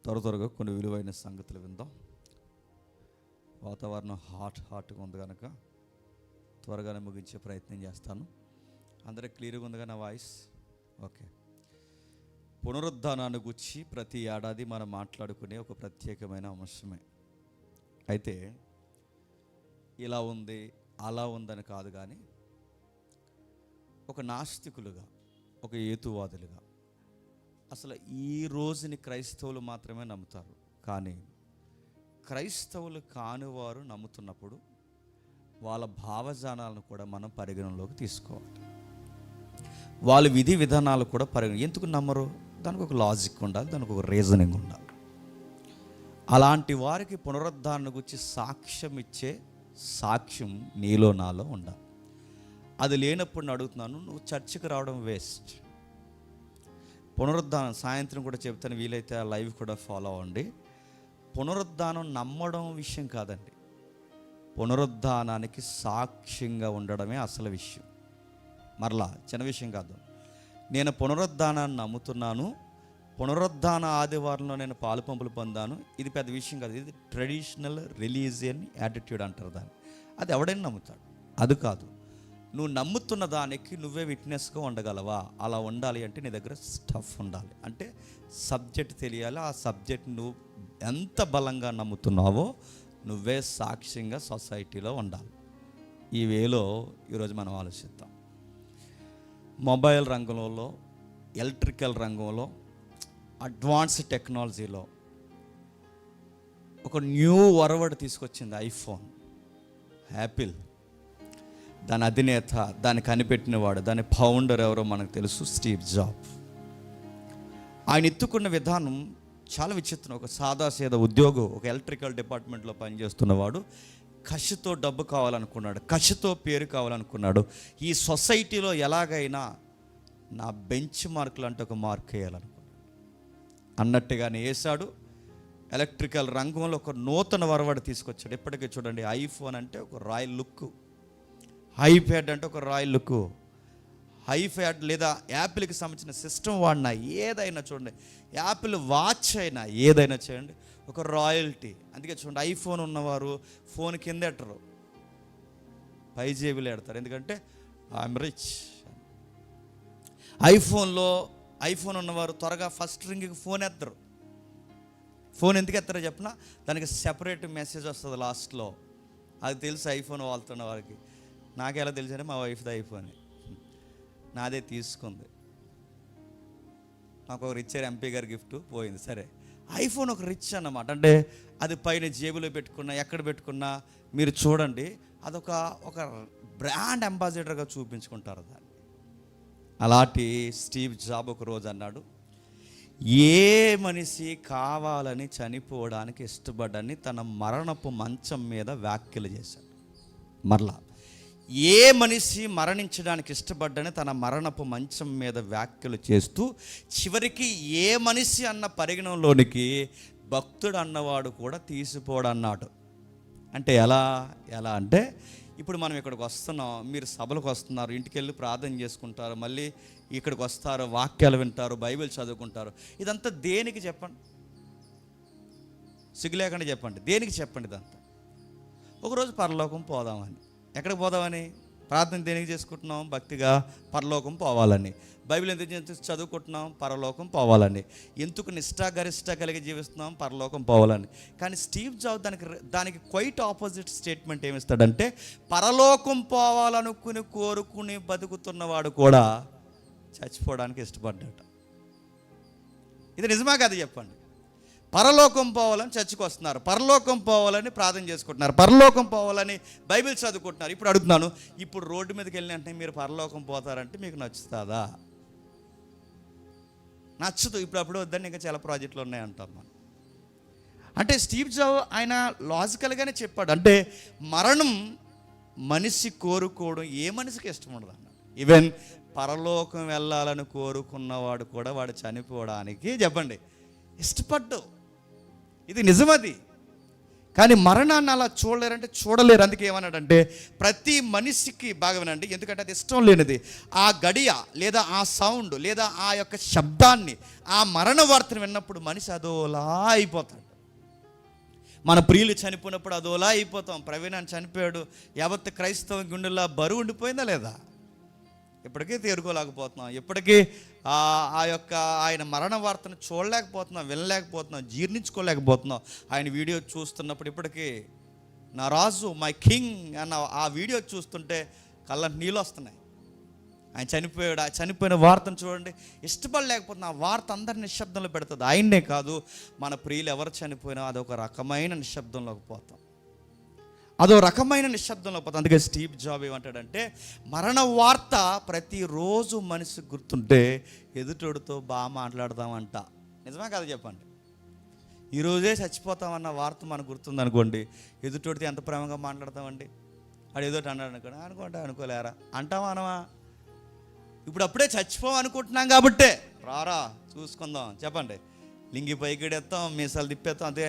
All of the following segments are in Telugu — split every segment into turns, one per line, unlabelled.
త్వరగా కొన్ని విలువైన సంగతులు విందాం. వాతావరణం హాట్గా ఉంది కనుక త్వరగానే ముగించే ప్రయత్నం చేస్తాను. అందరికి క్లియర్గా ఉందిగా నా వాయిస్? ఓకే. పునరుద్ధానాన్ని గురించి ప్రతి ఏడాది మనం మాట్లాడుకునే ఒక ప్రత్యేకమైన అంశమే. అయితే ఇలా ఉంది అలా ఉందని కాదు, కానీ ఒక నాస్తికులుగా, ఒక హేతువాదులుగా అసలు ఈ రోజుని క్రైస్తవులు మాత్రమే నమ్ముతారు, కానీ క్రైస్తవులు కానివారు నమ్ముతున్నప్పుడు వాళ్ళ భావజానాలను కూడా మనం పరిగణనలోకి తీసుకోవాలి. వాళ్ళ విధి విధానాలు కూడా ఎందుకు నమ్మరు? దానికి ఒక లాజిక్ ఉండాలి, దానికి ఒక రీజనింగ్ ఉండాలి. అలాంటి వారికి పునరుద్ధారణ గురించి సాక్ష్యం ఇచ్చే సాక్ష్యం నీలో నాలో ఉండాలి. అది లేనప్పుడు అడుగుతున్నాను, నువ్వు చర్చికి రావడం వేస్ట్. పునరుద్ధానం సాయంత్రం కూడా చెప్తాను, వీలైతే ఆ లైవ్ కూడా ఫాలో అవ్వండి. పునరుద్ధానం నమ్మడం విషయం కాదండి, పునరుద్ధానానికి సాక్ష్యంగా ఉండడమే అసలు విషయం. మరలా చిన్న విషయం కాదు. నేను పునరుద్ధానాన్ని నమ్ముతున్నాను, పునరుద్ధాన ఆదివారంలో నేను పాలు పంపులు పొందాను, ఇది పెద్ద విషయం కాదు. ఇది ట్రెడిషనల్ రిలీజియన్ యాటిట్యూడ్ అంటారు దాన్ని. అది ఎవడైనా నమ్ముతాడు, అది కాదు. నువ్వు నమ్ముతున్న దానికి నువ్వే విట్నెస్గా ఉండగలవా? అలా ఉండాలి అంటే నీ దగ్గర స్టఫ్ ఉండాలి, అంటే సబ్జెక్ట్ తెలియాలి. ఆ సబ్జెక్ట్ నువ్వు ఎంత బలంగా నమ్ముతున్నావో నువ్వే సాక్ష్యంగా సొసైటీలో ఉండాలి. ఈ వేలో ఈరోజు మనం ఆలోచిద్దాం. మొబైల్ రంగంలో, ఎలక్ట్రికల్ రంగంలో, అడ్వాన్స్ టెక్నాలజీలో ఒక న్యూ వరవడ్ తీసుకొచ్చింది ఐఫోన్. యాపిల్ దాని అధినేత, దాన్ని కనిపెట్టినవాడు, దాని ఫౌండర్ ఎవరో మనకు తెలుసు, స్టీవ్ జాబ్స్. ఆయన ఎత్తుకున్న విధానం చాలా విచిత్రం. ఒక సాదాసీదా ఉద్యోగం, ఒక ఎలక్ట్రికల్ డిపార్ట్మెంట్లో పనిచేస్తున్నవాడు కసితో డబ్బు కావాలనుకున్నాడు, కసితో పేరు కావాలనుకున్నాడు. ఈ సొసైటీలో ఎలాగైనా నా బెంచ్ మార్కులు అంటే ఒక మార్క్ వేయాలనుకున్నాడు. అన్నట్టుగానే వేశాడు. ఎలక్ట్రికల్ రంగంలో ఒక నూతన వరవడి తీసుకొచ్చాడు. ఇప్పటికీ చూడండి, ఐఫోన్ అంటే ఒక రాయల్ లుక్, ఐప్యాడ్ అంటే ఒక రాయల్ లుక్, ఐప్యాడ్ లేదా యాపిల్కి సంబంధించిన సిస్టమ్ వాడినా ఏదైనా చూడండి, యాపిల్ వాచ్ అయినా ఏదైనా చేయండి, ఒక రాయల్టీ. అందుకే చూడండి, ఐఫోన్ ఉన్నవారు ఫోన్ కింద ఎట్టరు, పై జేబులు ఎడతారు, ఎందుకంటే ఐఎమ్ రిచ్. ఐఫోన్ ఉన్నవారు త్వరగా ఫస్ట్ రింగ్కి ఫోన్ ఎత్తరు. ఫోన్ ఎందుకు ఎత్తారో చెప్పిన, దానికి సెపరేట్ మెసేజ్ వస్తుంది లాస్ట్లో. అది తెలుసు ఐఫోన్ వాళ్తున్న వారికి. నాకెలా తెలుసంటే మా వైఫ్ది ఐఫోన్, నాదే తీసుకుంది. నాకు ఒక రిచ్ ఎంపీ గారి గిఫ్ట్ పోయింది. సరే, ఐఫోన్ ఒక రిచ్ అన్నమాట. అంటే అది పైన జేబులో పెట్టుకున్నా, ఎక్కడ పెట్టుకున్నా మీరు చూడండి, అదొక బ్రాండ్ అంబాసిడర్గా చూపించుకుంటారు దాన్ని. అలాంటి స్టీవ్ జాబ్ ఒక రోజు అన్నాడు, ఏ మనిషి కావాలని చనిపోవడానికి ఇష్టపడని తన మరణపు మంచం మీద వ్యాఖ్యలు చేశాడు. మరలా, ఏ మనిషి మరణించడానికి ఇష్టపడ్డని తన మరణపు మంచం మీద వ్యాఖ్యలు చేస్తూ చివరికి ఏ మనిషి అన్న పరిగణంలోనికి భక్తుడు అన్నవాడు కూడా తీసిపోడు అన్నాడు. అంటే ఎలా అంటే, ఇప్పుడు మనం ఇక్కడికి వస్తున్నాం, మీరు సభలకు వస్తున్నారు, ఇంటికి వెళ్ళి ప్రార్థన చేసుకుంటారు, మళ్ళీ ఇక్కడికి వస్తారు, వాక్యాలు వింటారు, బైబిల్ చదువుకుంటారు. ఇదంతా దేనికి చెప్పండి? సిగ్గులేకుండా చెప్పండి, దేనికి చెప్పండి ఇదంతా? ఒకరోజు పరలోకం పోదామని. ఎక్కడికి పోదామని? ప్రార్థన దేనికి చేసుకుంటున్నాం? భక్తిగా పరలోకం పోవాలని. బైబిల్ ఎందుకు చదువుకుంటున్నాం? పరలోకం పోవాలని. ఎందుకు నిష్ఠాగరిష్ట కలిగి జీవిస్తున్నాం? పరలోకం పోవాలని. కానీ స్టీవ్ జాబ్ దానికి క్వైట్ ఆపోజిట్ స్టేట్మెంట్ ఏమిస్తాడంటే, పరలోకం పోవాలనుకుని కోరుకుని బతుకుతున్నవాడు కూడా చచ్చిపోవడానికి ఇష్టపడ్డాడు. ఇది నిజమా కాదు చెప్పండి? పరలోకం పోవాలని చర్చికి వస్తున్నారు, పరలోకం పోవాలని ప్రార్థన చేసుకుంటున్నారు, పరలోకం పోవాలని బైబిల్ చదువుకుంటున్నారు. ఇప్పుడు అడుగుతున్నాను, ఇప్పుడు రోడ్డు మీదకి వెళ్ళిన వెంటనే మీరు పరలోకం పోతారంటే మీకు నచ్చుతుందా? నచ్చదు. ఇప్పుడు వద్దని ఇంకా చాలా ప్రాజెక్టులు ఉన్నాయంటాం మనం. అంటే స్టీవ్ జాబ్ ఆయన లాజికల్గానే చెప్పాడు. అంటే మరణం మనిషి కోరుకోవడం ఏ మనిషికి ఇష్టం ఉండదు అన్నాడు. ఈవెన్ పరలోకం వెళ్ళాలని కోరుకున్నవాడు కూడా వాడు చనిపోవడానికి చెప్పండి ఇష్టపడ్డు. ఇది నిజమది. కానీ మరణాన్ని అలా చూడలేరంటే చూడలేరు. అందుకే ఏమన్నాడంటే ప్రతి మనిషికి బాగా వినండి, ఎందుకంటే అది ఇష్టం లేనిది. ఆ గడియ లేదా ఆ సౌండ్ లేదా ఆ యొక్క శబ్దాన్ని, ఆ మరణ వార్తను విన్నప్పుడు మనిషి అదోలా అయిపోతాడు. మన ప్రియులు చనిపోయినప్పుడు అదోలా అయిపోతాం. ప్రవీణ్ అని చనిపోయాడు, యావత్ క్రైస్తవ గుండెల్లో బరువు ఉండిపోయిందా లేదా? ఇప్పటికీ తేరుకోలేకపోతున్నాం. ఇప్పటికీ ఆ యొక్క ఆయన మరణ వార్తను చూడలేకపోతున్నాం, వినలేకపోతున్నాం, జీర్ణించుకోలేకపోతున్నాం. ఆయన వీడియో చూస్తున్నప్పుడు ఇప్పటికీ నా రాజు, మై కింగ్ అన్న ఆ వీడియో చూస్తుంటే కళ్ళంటి నీళ్ళు వస్తున్నాయి. ఆయన చనిపోయాడు, ఆ చనిపోయిన వార్తను చూడండి, ఇష్టపడలేకపోతున్నా. ఆ వార్త అందరిని నిశ్శబ్దంలో పెడుతుంది. ఆయన్నే కాదు, మన ప్రియులు ఎవరు చనిపోయినా అదొక రకమైన నిశ్శబ్దంలోకి పోతాం, అదో రకమైన నిశ్శబ్దంలో పోతాం. అందుకే స్టీవ్ జాబ్ ఏమంటాడంటే మరణ వార్త ప్రతిరోజు మనిషికి గుర్తుంటే ఎదుటోడితో బాగా మాట్లాడదామంట. నిజమే కదా చెప్పండి? ఈరోజే చచ్చిపోతామన్న వార్త మనకు గుర్తుందనుకోండి, ఎదుటోడితో ఎంత ప్రేమగా మాట్లాడతామండి. వాడు ఏదోటి అన్నాడు అనుకోండి, అనుకుంటా అనుకోలేరా అంటావా అనవా? ఇప్పుడు అప్పుడే చచ్చిపోవనుకుంటున్నాం కాబట్టే రారా చూసుకుందాం చెప్పండి, లింగి పైకిడేస్తాం, మీసాలు తిప్పేస్తాం. అదే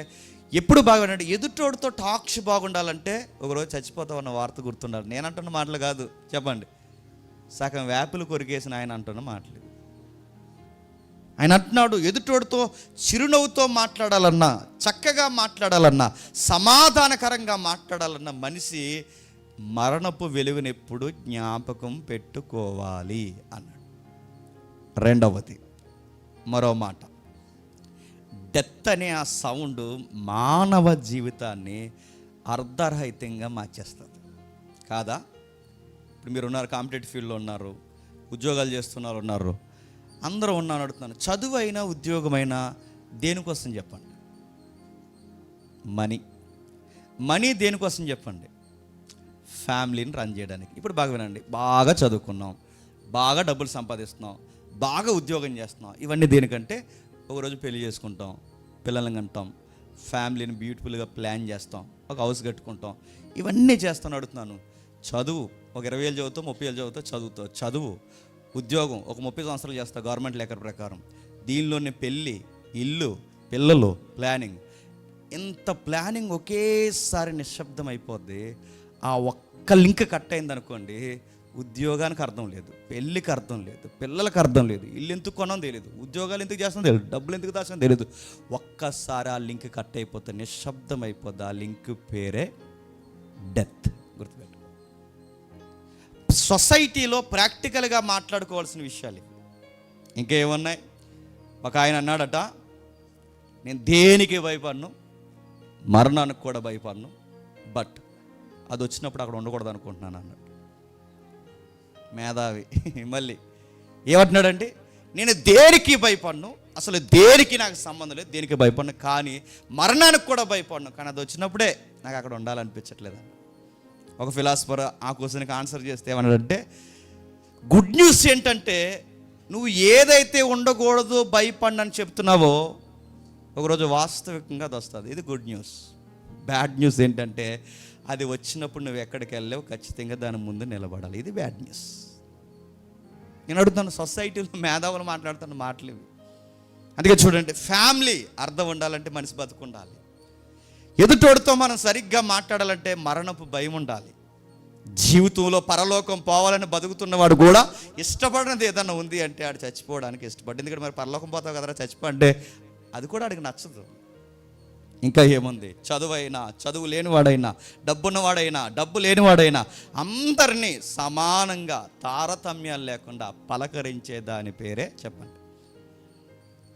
ఎప్పుడు బాగుండండి. ఎదుటోడితో టాక్స్ బాగుండాలంటే ఒకరోజు చచ్చిపోతాం అన్న వార్త గుర్తుండాలి. నేను అంటున్న మాటలు కాదు చెప్పండి, సగం వ్యాపులు కొరికేసిన ఆయన అంటున్న మాటలు. ఆయన అంటున్నాడు ఎదుటోడితో చిరునవ్వుతో మాట్లాడాలన్నా, చక్కగా మాట్లాడాలన్నా, సమాధానకరంగా మాట్లాడాలన్నా మనిషి మరణపు వెలుగునెప్పుడు జ్ఞాపకం పెట్టుకోవాలి అన్నాడు. రెండవది మరో మాట, డెత్ అనే ఆ సౌండ్ మానవ జీవితాన్ని అర్ధరహితంగా మార్చేస్తుంది కాదా? ఇప్పుడు మీరు ఉన్నారు, కాంపిటేటివ్ ఫీల్డ్లో ఉన్నారు, ఉద్యోగాలు చేస్తున్నారు ఉన్నారు, అందరూ ఉన్నాను అడుగుతున్నాను. చదువు అయినా ఉద్యోగమైనా దేనికోసం చెప్పండి? మనీ దేనికోసం చెప్పండి? ఫ్యామిలీని రన్ చేయడానికి. ఇప్పుడు బాగా వినండి, బాగా చదువుకున్నాం, బాగా డబ్బులు సంపాదిస్తున్నాం, బాగా ఉద్యోగం చేస్తున్నాం, ఇవన్నీ దేనికంటే ఒకరోజు పెళ్లి చేసుకుంటాం, పిల్లల్ని కంటాం, ఫ్యామిలీని బ్యూటిఫుల్గా ప్లాన్ చేస్తాం, ఒక హౌస్ కట్టుకుంటాం, ఇవన్నీ చేస్తాను అడుగుతున్నాను. చదువు ఒక 20,000 చదువుతావు, 30,000 చదువుతావు, చదువు ఉద్యోగం ఒక 30 సంవత్సరాలు చేస్తావు గవర్నమెంట్ లెక్క ప్రకారం. దీనిలోనే పెళ్ళి, ఇల్లు, పిల్లలు, ప్లానింగ్, ఇంత ప్లానింగ్ ఒకేసారి నిశ్శబ్దం అయిపోద్ది. ఆ ఒక్క లింక్ కట్ అయింది అనుకోండి, ఉద్యోగానికి అర్థం లేదు, పెళ్ళికి అర్థం లేదు, పిల్లలకు అర్థం లేదు, ఇల్లు ఎందుకు కొనం తెలియదు, ఉద్యోగాలు ఎందుకు చేస్తాం తెలియదు, డబ్బులు ఎందుకు దాచడం తెలియదు. ఒక్కసారి ఆ లింక్ కట్ అయిపోతే నిశ్శబ్దం అయిపోద్ది. ఆ లింక్ పేరే డెత్. గుర్తుపెట్టు. సొసైటీలో ప్రాక్టికల్గా మాట్లాడుకోవాల్సిన విషయాలు ఇంకేమున్నాయి? ఒక ఆయన అన్నాడట, నేను దేనికి భయపడను, మరణానికి కూడా భయపడను, బట్ అది వచ్చినప్పుడు అక్కడ ఉండకూడదు అనుకుంటున్నాను అన్నాడు. మేధావి. మళ్ళీ ఏమంటున్నాడండి, నేను దేనికి భయపడను, అసలు దేనికి నాకు సంబంధం లేదు, దేనికి భయపడను, కానీ మరణానికి కూడా భయపడను, కానీ అది వచ్చినప్పుడే నాకు అక్కడ ఉండాలనిపించట్లేదు. ఒక ఫిలాసఫర్ ఆ క్వశ్చన్కి ఆన్సర్ చేస్తే ఏమన్నాడంటే, గుడ్ న్యూస్ ఏంటంటే నువ్వు ఏదైతే ఉండకూడదు భయపడనని చెప్తున్నావో ఒకరోజు వాస్తవికంగా అది వస్తుంది. ఇది గుడ్ న్యూస్. బ్యాడ్ న్యూస్ ఏంటంటే అది వచ్చినప్పుడు నువ్వు ఎక్కడికి వెళ్ళావు, ఖచ్చితంగా దాని ముందు నిలబడాలి. ఇది బ్యాడ్ న్యూస్. నేను అడుగుతాను, సొసైటీలో మేధావులు మాట్లాడుతున్న మాటలు ఇవి. అందుకే చూడండి, ఫ్యామిలీ అర్థం ఉండాలంటే మనిషి బతుకుండాలి. ఎదుటోడితో మనం సరిగ్గా మాట్లాడాలంటే మరణపు భయం ఉండాలి. జీవితంలో పరలోకం పోవాలని బతుకుతున్నవాడు కూడా ఇష్టపడినది ఏదన్నా ఉంది అంటే ఆడు చచ్చిపోవడానికి ఇష్టపడి. ఎందుకంటే మరి పరలోకం పోతావు కదరా చచ్చిపో అంటే అది కూడా ఆడికి నచ్చదు. ఇంకా ఏముంది, చదువైనా చదువు లేనివాడైనా, డబ్బున్నవాడైనా డబ్బు లేనివాడైనా అందరినీ సమానంగా తారతమ్యాలు లేకుండా పలకరించే దాని పేరే చెప్పండి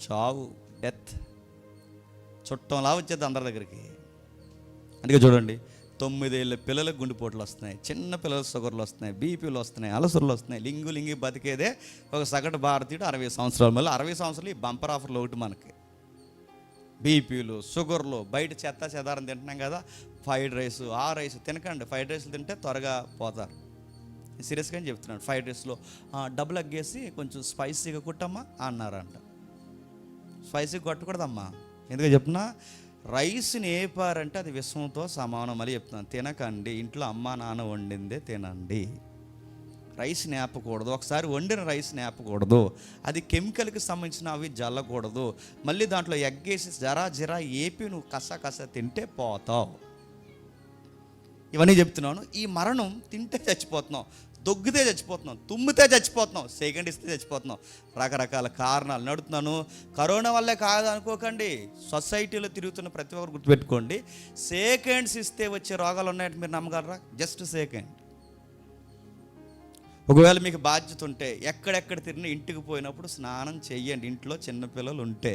చావు, డెత్. చుట్టంలా వచ్చేది అందరి దగ్గరికి. అందుకే చూడండి, 9 ఏళ్ళ పిల్లలకు గుండెపోట్లు వస్తున్నాయి, చిన్న పిల్లలకు షుగర్లు వస్తున్నాయి, బీపీలు వస్తున్నాయి, అలసర్లు వస్తున్నాయి. లింగి బతికేదే ఒక సగటు భారతీయుడు 60 సంవత్సరాలు. మళ్ళీ 60 సంవత్సరాలు ఈ బంపర్ ఆఫర్లు ఒకటి మనకి. బీపీలు, షుగర్లు, బయట చెత్త చెదారం తింటున్నాం కదా, ఫ్రైడ్ రైస్, ఆ రైస్ తినకండి. ఫ్రైడ్ రైస్లు తింటే త్వరగా పోతారు. సీరియస్గా చెప్తున్నాడు. ఫ్రైడ్ రైస్లో డబ్బులు అగ్గేసి కొంచెం స్పైసీగా కుట్టమ్మా అన్నారంట. స్పైసీగా కొట్టకూడదమ్మా. ఎందుకు చెప్తున్నా, రైస్ని వేపారంటే అది విషంతో సమానం అని చెప్తున్నాను. తినకండి, ఇంట్లో అమ్మ నాన్న వండిందే తినండి. రైస్ నేపకూడదు, ఒకసారి వండిన రైస్ నేపకూడదు, అది కెమికల్కి సంబంధించిన అవి జల్లకూడదు. మళ్ళీ దాంట్లో ఎగ్గేసి జరా ఏపి నువ్వు కస తింటే పోతావు. ఇవన్నీ చెప్తున్నాను. ఈ మరణం తింటే చచ్చిపోతున్నాం, దొగ్గితే చచ్చిపోతున్నాం, తుమ్మితే చచ్చిపోతున్నాం, సెకండ్ ఇస్తే చచ్చిపోతున్నాం. రకరకాల కారణాలు నడుతున్నాను. కరోనా వల్లే కాదు అనుకోకండి. సొసైటీలో తిరుగుతున్న ప్రతి ఒక్కరు గుర్తుపెట్టుకోండి, సెకండ్స్ ఇస్తే వచ్చే రోగాలు ఉన్నాయంటే మీరు నమ్మగలరా? Just second. ఒకవేళ మీకు బాధ్యత ఉంటే ఎక్కడెక్కడ తిరిగినా ఇంటికి పోయినప్పుడు స్నానం చెయ్యండి. ఇంట్లో చిన్నపిల్లలు ఉంటే,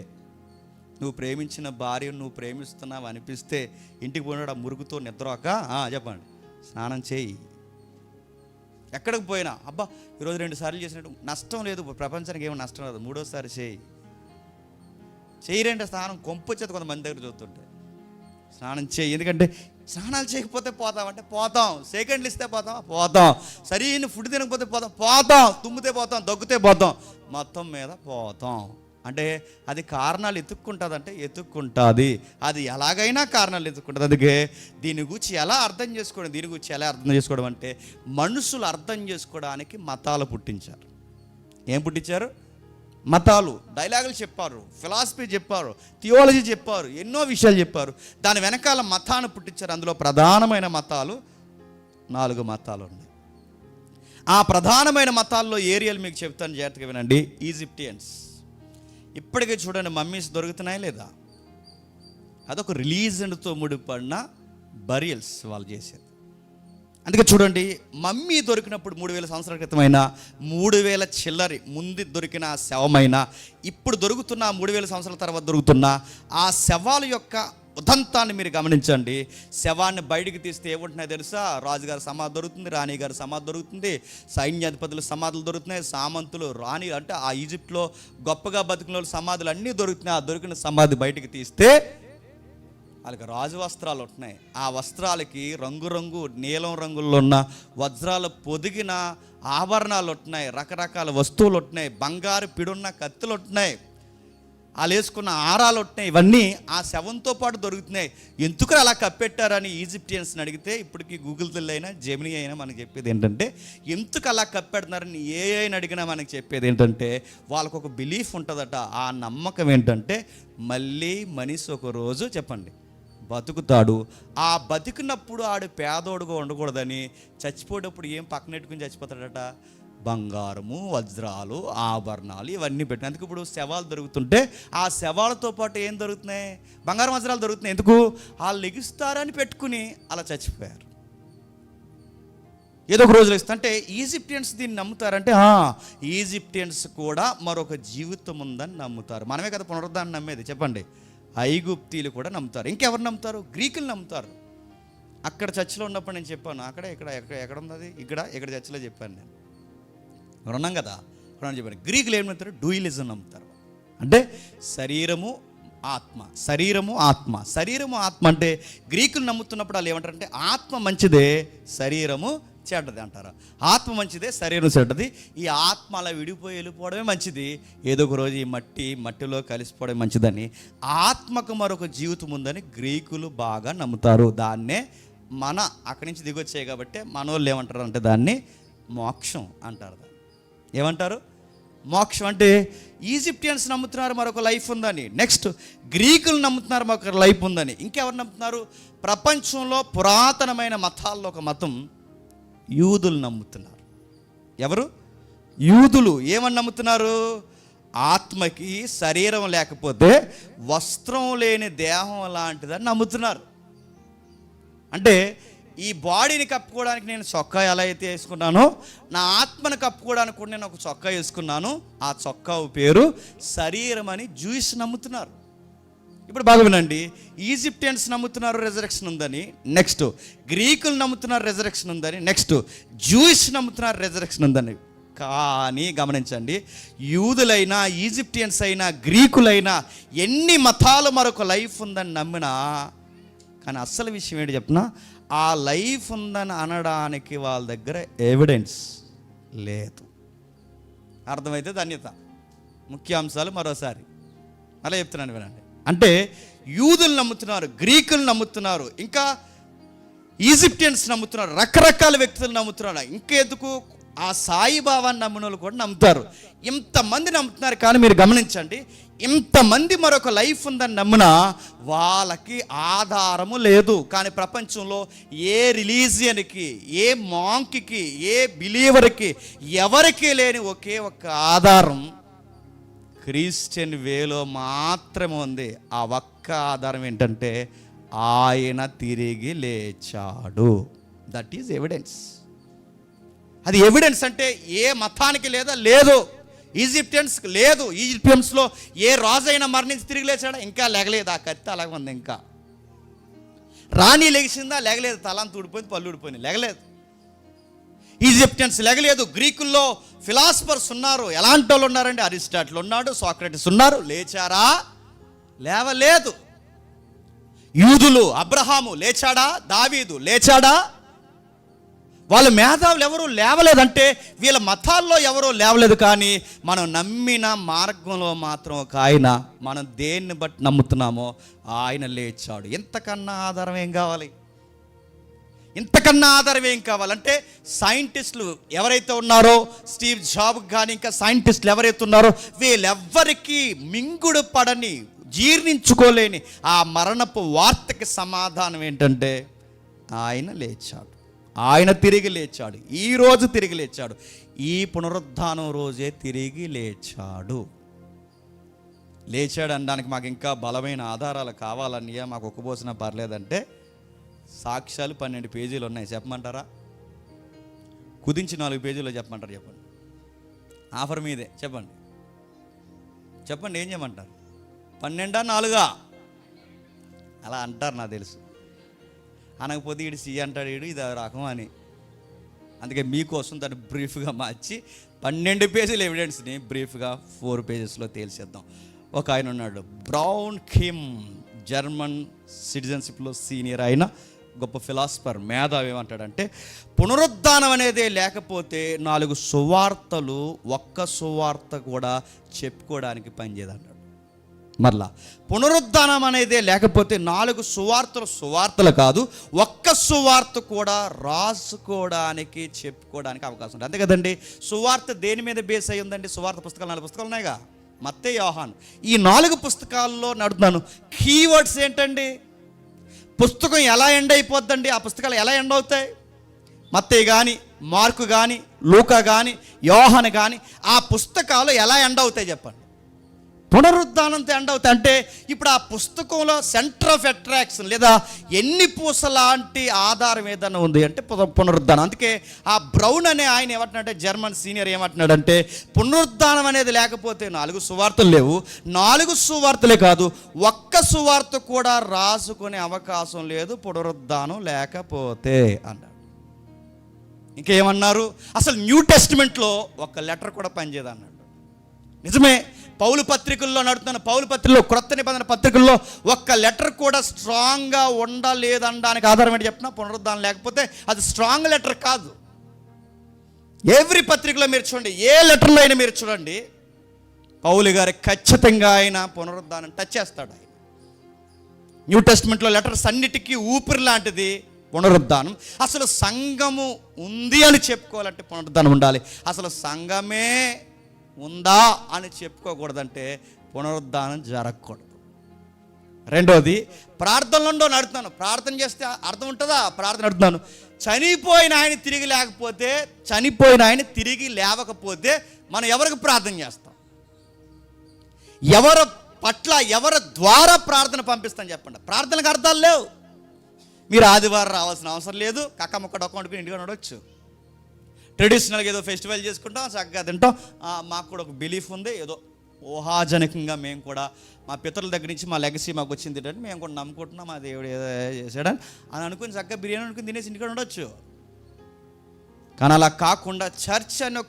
నువ్వు ప్రేమించిన భార్య నువ్వు ప్రేమిస్తున్నావు అనిపిస్తే ఇంటికి పోయినాడు ఆ మురుగుతో నిద్రక చెప్పండి, స్నానం చేయి. ఎక్కడికి పోయినా అబ్బా ఈరోజు 2 సార్లు చేసినట్టు నష్టం లేదు, ప్రపంచానికి ఏమో నష్టం లేదు, 3వసారి చేయరంటే స్నానం కొంపొచ్చేది కొంతమంది దగ్గర చూస్తుంటే. స్నానం చేయి, ఎందుకంటే స్నానాలు చేయకపోతే పోతామంటే పోతాం, సెకండ్లు ఇస్తే పోతాం, సరైన ఫుడ్ తినకపోతే పోతాం, తుమ్మితే పోతాం, దగ్గితే పోతాం, మొత్తం మీద పోతాం. అంటే అది కారణాలు ఎత్తుక్కుంటుందంటే ఎత్తుక్కుంటుంది. అది ఎలాగైనా కారణాలు ఎత్తుక్కుంటుంది. అందుకే దీని గురించి ఎలా అర్థం చేసుకోవడం అంటే మనుషులు అర్థం చేసుకోవడానికి మతాలు పుట్టించారు. ఏం పుట్టించారు? మతాలు. డైలాగులు చెప్పారు, ఫిలాసఫీ చెప్పారు, థియాలజీ చెప్పారు, ఎన్నో విషయాలు చెప్పారు. దాని వెనకాల మతాన్ని పుట్టించారు. అందులో ప్రధానమైన మతాలు 4 మతాలు ఉన్నాయి. ఆ ప్రధానమైన మతాల్లో ఏరియాలు మీకు చెప్తాను, జాగ్రత్తగా వినండి. ఈజిప్టియన్స్. ఇప్పటికే చూడండి మమ్మీస్ దొరుకుతున్నాయా లేదా? అదొక రిలీజన్తో ముడిపడిన బరియల్స్ వాళ్ళు చేసేది. అందుకే చూడండి, మమ్మీ దొరికినప్పుడు 3000 సంవత్సరాల క్రితమైనా, 3000 చిల్లరి ముందు దొరికిన శవమైనా, ఇప్పుడు దొరుకుతున్న 3000 సంవత్సరాల తర్వాత దొరుకుతున్న ఆ శవాల యొక్క ఉదంతాన్ని మీరు గమనించండి. శవాన్ని బయటికి తీస్తే ఏముంటున్నాయి తెలుసా? రాజుగారి సమాధి దొరుకుతుంది, రాణిగారి సమాధి దొరుకుతుంది, సైన్యాధిపతుల సమాధులు దొరుకుతున్నాయి, సామంతులు, రాణి, అంటే ఆ ఈజిప్ట్లో గొప్పగా బతికిన సమాధులు అన్నీ దొరుకుతున్నాయి. ఆ దొరికిన సమాధి బయటికి తీస్తే వాళ్ళకి రాజు వస్త్రాలు ఉంటున్నాయి. ఆ వస్త్రాలకి రంగురంగు నీలం రంగుల్లో ఉన్న వజ్రాలు పొదిగిన ఆభరణాలు ఉంటున్నాయి, రకరకాల వస్తువులు ఉంటున్నాయి, బంగారు పిడున్న కత్తులు ఉంటున్నాయి, వాళ్ళు వేసుకున్న ఆరాలు ఉంటున్నాయి. ఇవన్నీ ఆ శవంతో పాటు దొరుకుతున్నాయి. ఎందుకు అలా కప్పెట్టారని ఈజిప్టియన్స్ని అడిగితే, ఇప్పటికీ గూగుల్ తల్లి అయినా జెమినీ అయినా మనకు చెప్పేది ఏంటంటే, ఎందుకు అలా కప్పెడుతున్నారని ఏఐని అడిగినా మనకు చెప్పేది ఏంటంటే, వాళ్ళకు ఒక బిలీఫ్ ఉంటుందట. ఆ నమ్మకం ఏంటంటే, మళ్ళీ మనిషి ఒక రోజు చెప్పండి బతుకుతాడు. ఆ బతికినప్పుడు ఆడు పేదోడుగా ఉండకూడదని చచ్చిపోయేటప్పుడు ఏం పక్కనెట్టుకుని చచ్చిపోతాడట? బంగారము, వజ్రాలు, ఆభరణాలు ఇవన్నీ పెట్టిన. అందుకు ఇప్పుడు శవాలు దొరుకుతుంటే ఆ శవాలతో పాటు ఏం దొరుకుతున్నాయి? బంగారం, వజ్రాలు దొరుకుతున్నాయి. ఎందుకు? వాళ్ళు లెగిస్తారని పెట్టుకుని అలా చచ్చిపోయారు. ఏదో ఒక రోజులు ఇస్తా అంటే ఈజిప్టియన్స్ దీన్ని నమ్ముతారంటే, ఈజిప్టియన్స్ కూడా మరొక జీవితం ఉందని నమ్ముతారు. మనమే కదా పునరుద్ధానం నమ్మేది, చెప్పండి. ఐగుప్తీలు కూడా నమ్ముతారు. ఇంకెవరు నమ్ముతారు? గ్రీకులు నమ్ముతారు. అక్కడ చర్చిలో ఉన్నప్పుడు నేను చెప్పాను, ఎక్కడ ఉంది? ఇక్కడ చర్చిలో చెప్పాను నేను. ఉన్నాం కదా, చెప్పాను. గ్రీకులు ఏం నమ్ముతారు? డూయిలిజం నమ్ముతారు. అంటే శరీరము ఆత్మ అంటే గ్రీకులు నమ్ముతున్నప్పుడు వాళ్ళు ఏమంటారంటే, ఆత్మ మంచిదే, శరీరము చెడ్డది అంటారు. ఆత్మ మంచిదే, శరీరం చెడ్డది. ఈ ఆత్మ అలా విడిపోయి వెళ్ళిపోవడమే మంచిది. ఏదో ఒక రోజు ఈ మట్టిలో కలిసిపోవడం మంచిదని, ఆత్మకు మరొక జీవితం ఉందని గ్రీకులు బాగా నమ్ముతారు. దాన్నే అక్కడి నుంచి దిగొచ్చాయి కాబట్టి మన వాళ్ళు ఏమంటారు అంటే, దాన్ని మోక్షం అంటారు. ఏమంటారు? మోక్షం. అంటే ఈజిప్టియన్స్ నమ్ముతున్నారు మరొక లైఫ్ ఉందని. నెక్స్ట్ గ్రీకులు నమ్ముతున్నారు మరొక లైఫ్ ఉందని. ఇంకెవరు నమ్ముతున్నారు? ప్రపంచంలో పురాతనమైన మతాల్లో ఒక మతం యూదులు నమ్ముతున్నారు. ఎవరు? యూదులు. ఏమని నమ్ముతున్నారు? ఆత్మకి శరీరం లేకపోతే వస్త్రం లేని దేహం లాంటిదని నమ్ముతున్నారు. అంటే ఈ బాడీని కప్పుకోవడానికి నేను చొక్కా ఎలా అయితే వేసుకున్నానో, నా ఆత్మను కప్పుకోవడానికి కూడా నేను ఒక చొక్కా వేసుకున్నాను. ఆ చొక్కా పేరు శరీరం అని జూయిష్ నమ్ముతున్నారు. ఇప్పుడు బాగా వినండి. ఈజిప్టియన్స్ నమ్ముతున్నారు రెజరెక్షన్ ఉందని. నెక్స్ట్ గ్రీకులు నమ్ముతున్నారు రెజరెక్షన్ ఉందని. నెక్స్ట్ జూయిష్ నమ్ముతున్నారు రెజరెక్షన్ ఉందని. కానీ గమనించండి, యూదులైనా, ఈజిప్టియన్స్ అయినా, గ్రీకులైనా, ఎన్ని మతాలు మరొక లైఫ్ ఉందని నమ్మినా, కానీ అస్సలు విషయం ఏంటి చెప్పినా, ఆ లైఫ్ ఉందని అనడానికి వాళ్ళ దగ్గర ఎవిడెన్స్ లేదు. అర్థమైతే ధన్యత. ముఖ్యాంశాలు మరోసారి అలా చెప్తున్నాను, వినండి. అంటే యూదులు నమ్ముతున్నారు, గ్రీకులు నమ్ముతున్నారు, ఇంకా ఈజిప్టియన్స్ నమ్ముతున్నారు, రకరకాల వ్యక్తులు నమ్ముతున్నారు. ఇంకెందుకు ఆ సాయిబాబాని నమ్మిన వాళ్ళు కూడా నమ్ముతారు. ఇంతమంది నమ్ముతున్నారు. కానీ మీరు గమనించండి, ఇంతమంది మరొక లైఫ్ ఉందని నమ్మినా వాళ్ళకి ఆధారము లేదు. కానీ ప్రపంచంలో ఏ రిలీజియన్కి, ఏ మాంక్కి, ఏ బిలీవర్కి, ఎవరికి లేని ఒకే ఒక్క ఆధారం క్రిస్టియన్ వేలో మాత్రమే ఉంది. ఆ ఒక్క ఆధారం ఏంటంటే ఆయన తిరిగి లేచాడు. That is evidence. అది ఎవిడెన్స్ అంటే ఏ మతానికి లేదా? లేదు. ఈజిప్టియన్స్ లేదు. ఈజిప్టియన్స్లో ఏ రాజు అయినా మరణించి తిరిగి లేచాడా? ఇంకా లేగలేదు. ఆ కత్తి అలాగే ఉంది. ఇంకా రాణి లెగిసిందా? లేగలేదు. తలాంత ఊడిపోయింది, పళ్ళు ఊడిపోయింది, లేగలేదు. ఈజిప్టియన్స్ లేగలేదు. గ్రీకుల్లో ఫిలాసఫర్స్ ఉన్నారు. ఎలాంటి వాళ్ళు ఉన్నారండి? అరిస్టాటిల్ ఉన్నాడు, సాక్రటిస్ ఉన్నారు. లేచారా? లేవలేదు. యూదులు, అబ్రహాము లేచాడా? దావీదు లేచాడా? వాళ్ళ మేధావులు ఎవరు లేవలేదంటే వీళ్ళ మతాల్లో ఎవరో లేవలేదు. కానీ మనం నమ్మిన మార్గంలో మాత్రం ఒక ఆయన, మనం దేన్ని బట్టి నమ్ముతున్నామో ఆయన లేచాడు. ఇంతకన్నా ఆధారం ఏం కావాలి? ఇంతకన్నా ఆధారం ఏం కావాలంటే సైంటిస్టులు ఎవరైతే ఉన్నారో, స్టీవ్ జాబ్ కానీ ఇంకా సైంటిస్టులు ఎవరైతే ఉన్నారో వీళ్ళెవ్వరికీ మింగుడు పడని, జీర్ణించుకోలేని ఆ మరణపు వార్తకి సమాధానం ఏంటంటే ఆయన లేచాడు. ఆయన తిరిగి లేచాడు. ఈరోజు తిరిగి లేచాడు. ఈ పునరుద్ధానం రోజే తిరిగి లేచాడు. లేచాడు అనడానికి మాకు ఇంకా బలమైన ఆధారాలు కావాలన్నయ్యా, మాకు ఒక్కబోసినా పర్లేదంటే సాక్ష్యాలు 12 పేజీలు ఉన్నాయి. చెప్పమంటారా? కుదించి 4 పేజీల్లో చెప్పమంటారు? చెప్పండి. ఆఫర్ మీదే. చెప్పండి చెప్పండి, ఏం చేయమంటారు? 12 4 అలా అంటారు, నాకు తెలుసు. అనకపోతే ఇడు సి అంటాడు, ఇడు ఇది రకం అని. అందుకే మీకోసం దాన్ని బ్రీఫ్గా మార్చి 12 పేజీల ఎవిడెన్స్ని బ్రీఫ్గా 4 పేజెస్లో తేల్చేద్దాం. ఒక ఆయన ఉన్నాడు, బ్రౌన్ కిమ్, జర్మన్ సిటిజన్షిప్లో సీనియర్ అయిన గొప్ప ఫిలాసఫర్, మేధావి. ఏమంటాడంటే పునరుద్ధానం అనేది లేకపోతే 4 సువార్తలు ఒక్క సువార్త కూడా చెప్పుకోవడానికి పనిచేయదంటాడు. మరలా పునరుద్ధానం అనేది లేకపోతే 4 సువార్తలు కాదు, ఒక్క సువార్త కూడా రాసుకోవడానికి, చెప్పుకోవడానికి అవకాశం ఉంటుంది. అంతే కదండి. సువార్త దేని మీద బేస్ అయి ఉందండి? సువార్త పుస్తకాలు 4 పుస్తకాలు ఉన్నాయిగా, మత్తయి, యోహాను. ఈ 4 పుస్తకాల్లో నడుతున్నాను. కీవర్డ్స్ ఏంటండి? పుస్తకం ఎలా ఎండ్ అయిపోద్దండి? ఆ పుస్తకాలు ఎలా ఎండ్ అవుతాయి? మత్తయి కానీ, మార్కు కానీ, లూకా కానీ, యోహాను కానీ, ఆ పుస్తకాలు ఎలా ఎండ్ అవుతాయి చెప్పండి? పునరుద్ధానంతో ఎండ్ అవుతాయి. అంటే ఇప్పుడు ఆ పుస్తకంలో సెంటర్ ఆఫ్ అట్రాక్షన్ లేదా ఎన్ని పూస లాంటి ఆధారం ఏదైనా ఉంది అంటే పునరుద్ధానం. అందుకే ఆ బ్రౌన్ అనే ఆయన ఏమంటున్నాడంటే, జర్మన్ సీనియర్ ఏమంటున్నాడంటే, పునరుద్ధానం అనేది లేకపోతే 4 సువార్తలు లేవు. 4 సువార్తలే కాదు, ఒక్క సువార్త కూడా రాసుకునే అవకాశం లేదు పునరుద్ధానం లేకపోతే అన్నాడు. ఇంకేమన్నారు? అసలు న్యూ టెస్టిమెంట్లో ఒక్క లెటర్ కూడా పనిచేయదు అన్నాడు. నిజమే. పౌలు పత్రికల్లో నడుతున్న పౌలు పత్రికలో, క్రొత్త నిబంధన పత్రికల్లో ఒక్క లెటర్ కూడా స్ట్రాంగ్గా ఉండలేదనడానికి ఆధారం ఏంటి చెప్పినా? పునరుద్ధానం లేకపోతే అది స్ట్రాంగ్ లెటర్ కాదు. ఎవ్రీ పత్రికలో మీరు చూడండి, ఏ లెటర్లో అయినా మీరు చూడండి, పౌలు గారి ఖచ్చితంగా ఆయన పునరుద్ధానం టచ్ చేస్తాడు. ఆయన న్యూ టెస్టిమెంట్లో లెటర్స్ అన్నిటికీ ఊపిరి లాంటిది పునరుద్ధానం. అసలు సంఘము ఉంది అని చెప్పుకోవాలంటే పునరుద్ధానం ఉండాలి. అసలు సంఘమే ఉందా అని చెప్పుకోకూడదంటే పునరుద్ధానం జరగకూడదు. రెండోది, ప్రార్థనలో నడుతున్నాను. ప్రార్థన చేస్తే అర్థం ఉంటుందా? ప్రార్థన నడుతున్నాను. చనిపోయిన ఆయన తిరిగి లేవకపోతే మనం ఎవరికి ప్రార్థన చేస్తాం? ఎవరి పట్ల, ఎవరి ద్వారా ప్రార్థన పంపిస్తాం చెప్పండి? ప్రార్థనకు అర్థాలు లేవు. మీరు ఆదివారం రావాల్సిన అవసరం లేదు. కక్కమ్మక్క డొక్క వండుకుని ఇంటిగా నడవచ్చు. ట్రెడిషనల్గా ఏదో ఫెస్టివల్ చేసుకుంటాం, చక్కగా తింటాం. మాకు కూడా ఒక బిలీఫ్ ఉంది, ఏదో ఊహాజనకంగా మేము కూడా మా పితరుల దగ్గర నుంచి మా లెగసీ మాకు వచ్చింది ఏంటంటే మేము కూడా నమ్ముకుంటున్నాం, మా దేవుడు ఏదో చేశాడని అని అనుకుని చక్కగా బిర్యానీ అనుకుని తినేసి ఇంటికి ఉండొచ్చు. కానీ అలా కాకుండా చర్చ్ అని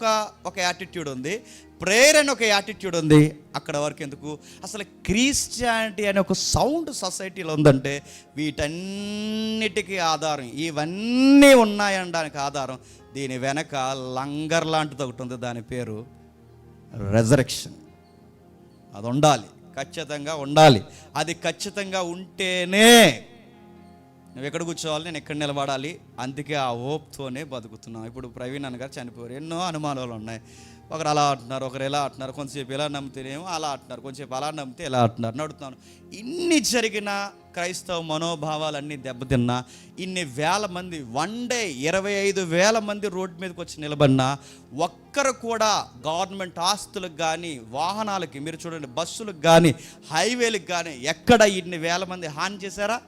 ఒక యాటిట్యూడ్ ఉంది, ప్రేయర్ అని ఒక యాటిట్యూడ్ ఉంది. అక్కడ వరకు ఎందుకు? అసలు క్రిస్టియానిటీ అనే ఒక సౌండ్ సొసైటీలో ఉందంటే వీటన్నిటికీ ఆధారం, ఇవన్నీ ఉన్నాయనడానికి ఆధారం దీని వెనక లంగర్ లాంటిది ఒకటి ఉంది, దాని పేరు రెజరెక్షన్. అది ఉండాలి, ఖచ్చితంగా ఉండాలి. అది ఖచ్చితంగా ఉంటేనే నువ్వు ఎక్కడ కూర్చోవాలి, నేను ఎక్కడ నిలబడాలి. అందుకే ఆ హోప్తోనే బతుకుతున్నాం. ఇప్పుడు ప్రవీణ్ అన్న గారు చనిపోయారు, ఎన్నో అనుమానాలు ఉన్నాయి. ఒకరు అలా అంటున్నారు, ఒకరు ఎలా అంటున్నారు, కొంతసేపు ఇలా నమ్మితేనేమో అలా అంటున్నారు, కొంతసేపు అలా నమ్మితే ఎలా అంటున్నారు, నడుతున్నాను. ఇన్ని జరిగిన క్రైస్తవ మనోభావాలన్నీ దెబ్బతిన్నా, ఇన్ని వేల మంది వన్ డే 25,000 మంది రోడ్డు మీదకి వచ్చి నిలబడినా ఒక్కరు కూడా గవర్నమెంట్ ఆస్తులకు కానీ, వాహనాలకి, మీరు చూడండి బస్సులకు కానీ, హైవేలకు కానీ ఎక్కడ ఇన్ని వేల మంది హాని చేశారా?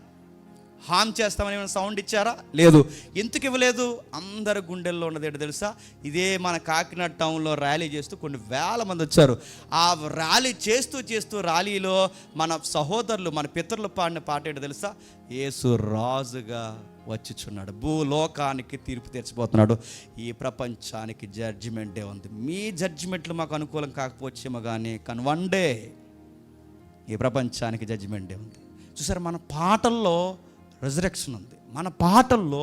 హామ్ చేస్తామని ఏమైనా సౌండ్ ఇచ్చారా? లేదు. ఎందుకు ఇవ్వలేదు? అందరి గుండెల్లో ఉన్నది ఏంటో తెలుసా? ఇదే మన కాకినాడ టౌన్లో ర్యాలీ చేస్తూ కొన్ని వేల మంది వచ్చారు. ఆ ర్యాలీ చేస్తూ ర్యాలీలో మన సహోదరులు, మన పితరులు పాడిన పాట ఏంటో తెలుసా? యేసు రాజుగా వచ్చిచున్నాడు, భూలోకానికి తీర్పు తీర్చిపోతున్నాడు, ఈ ప్రపంచానికి జడ్జిమెంటే ఉంది. మీ జడ్జిమెంట్లు మాకు అనుకూలం కాకపోవచ్చేమో కానీ వన్ డే ఈ ప్రపంచానికి జడ్జిమెంటే ఉంది. చూసారు, మన పాటల్లో రెజరెక్షన్ ఉంది, మన పాటల్లో